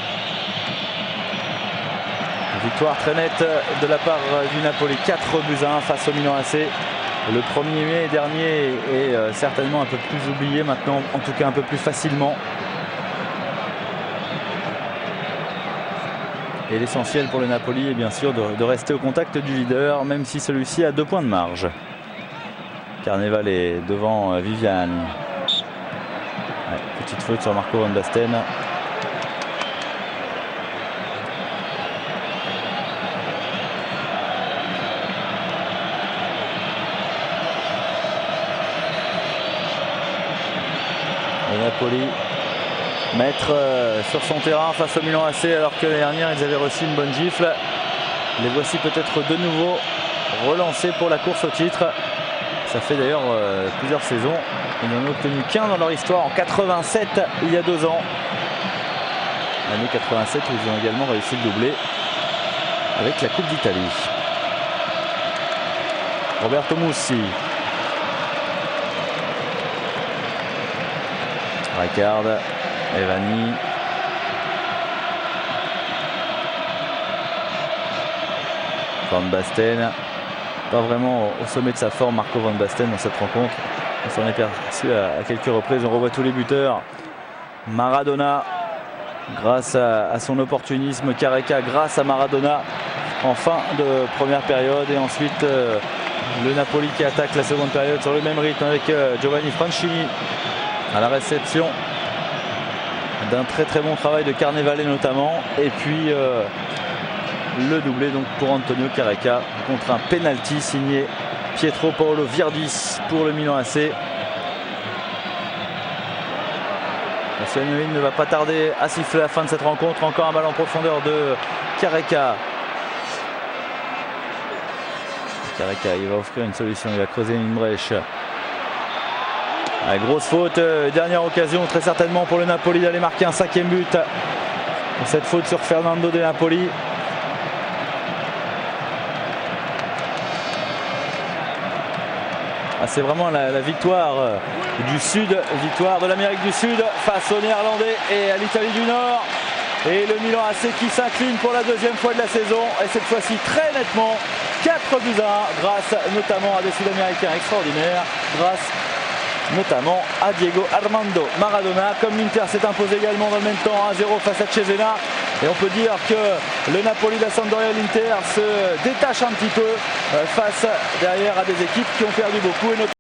Victoire très nette de la part du Napoli, 4-1 face au Milan AC. Le 1er mai dernier est certainement un peu plus oublié maintenant, en tout cas un peu plus facilement. Et l'essentiel pour le Napoli est bien sûr de rester au contact du leader, même si celui-ci a 2 points de marge. Carneval est devant Viviani. Ouais, petite faute sur Marco Van Basten. Le Napoli maître sur son terrain face au Milan AC alors que l'année dernière ils avaient reçu une bonne gifle. Les voici peut-être de nouveau relancés pour la course au titre. Ça fait d'ailleurs plusieurs saisons. Ils n'en ont obtenu qu'un dans leur histoire en 87, il y a 2 ans. L'année 87 où ils ont également réussi le doublé avec la Coupe d'Italie. Roberto Mussi. Rijkaard, Evani. Van Basten. Pas vraiment au sommet de sa forme Marco Van Basten dans cette rencontre. On s'en est perçu à quelques reprises. On revoit tous les buteurs. Maradona grâce à son opportunisme. Careca grâce à Maradona en fin de première période. Et ensuite le Napoli qui attaque la seconde période sur le même rythme avec Giovanni Francini à la réception d'un très très bon travail de Carnevale notamment. Et puis le doublé donc pour Antonio Careca contre un penalty signé Pietro Paolo Virdis pour le Milan AC. Agnoline ne va pas tarder à siffler la fin de cette rencontre. Encore un ballon en profondeur de Careca. Careca, il va offrir une solution, il va creuser une brèche. Grosse faute, dernière occasion très certainement pour le Napoli d'aller marquer un 5e but. Cette faute sur Fernando De Napoli. C'est vraiment la victoire du Sud, victoire de l'Amérique du Sud face aux Néerlandais et à l'Italie du Nord. Et le Milan AC qui s'incline pour la 2e fois de la saison et cette fois-ci très nettement 4-1 grâce notamment à des Sud-Américains extraordinaires, grâce notamment à Diego Armando Maradona. Comme l'Inter s'est imposé également dans le même temps 1-0 face à Cesena. Et on peut dire que le Napoli, la Sampdoria et l'Inter se détachent un petit peu face derrière à des équipes qui ont perdu beaucoup. Et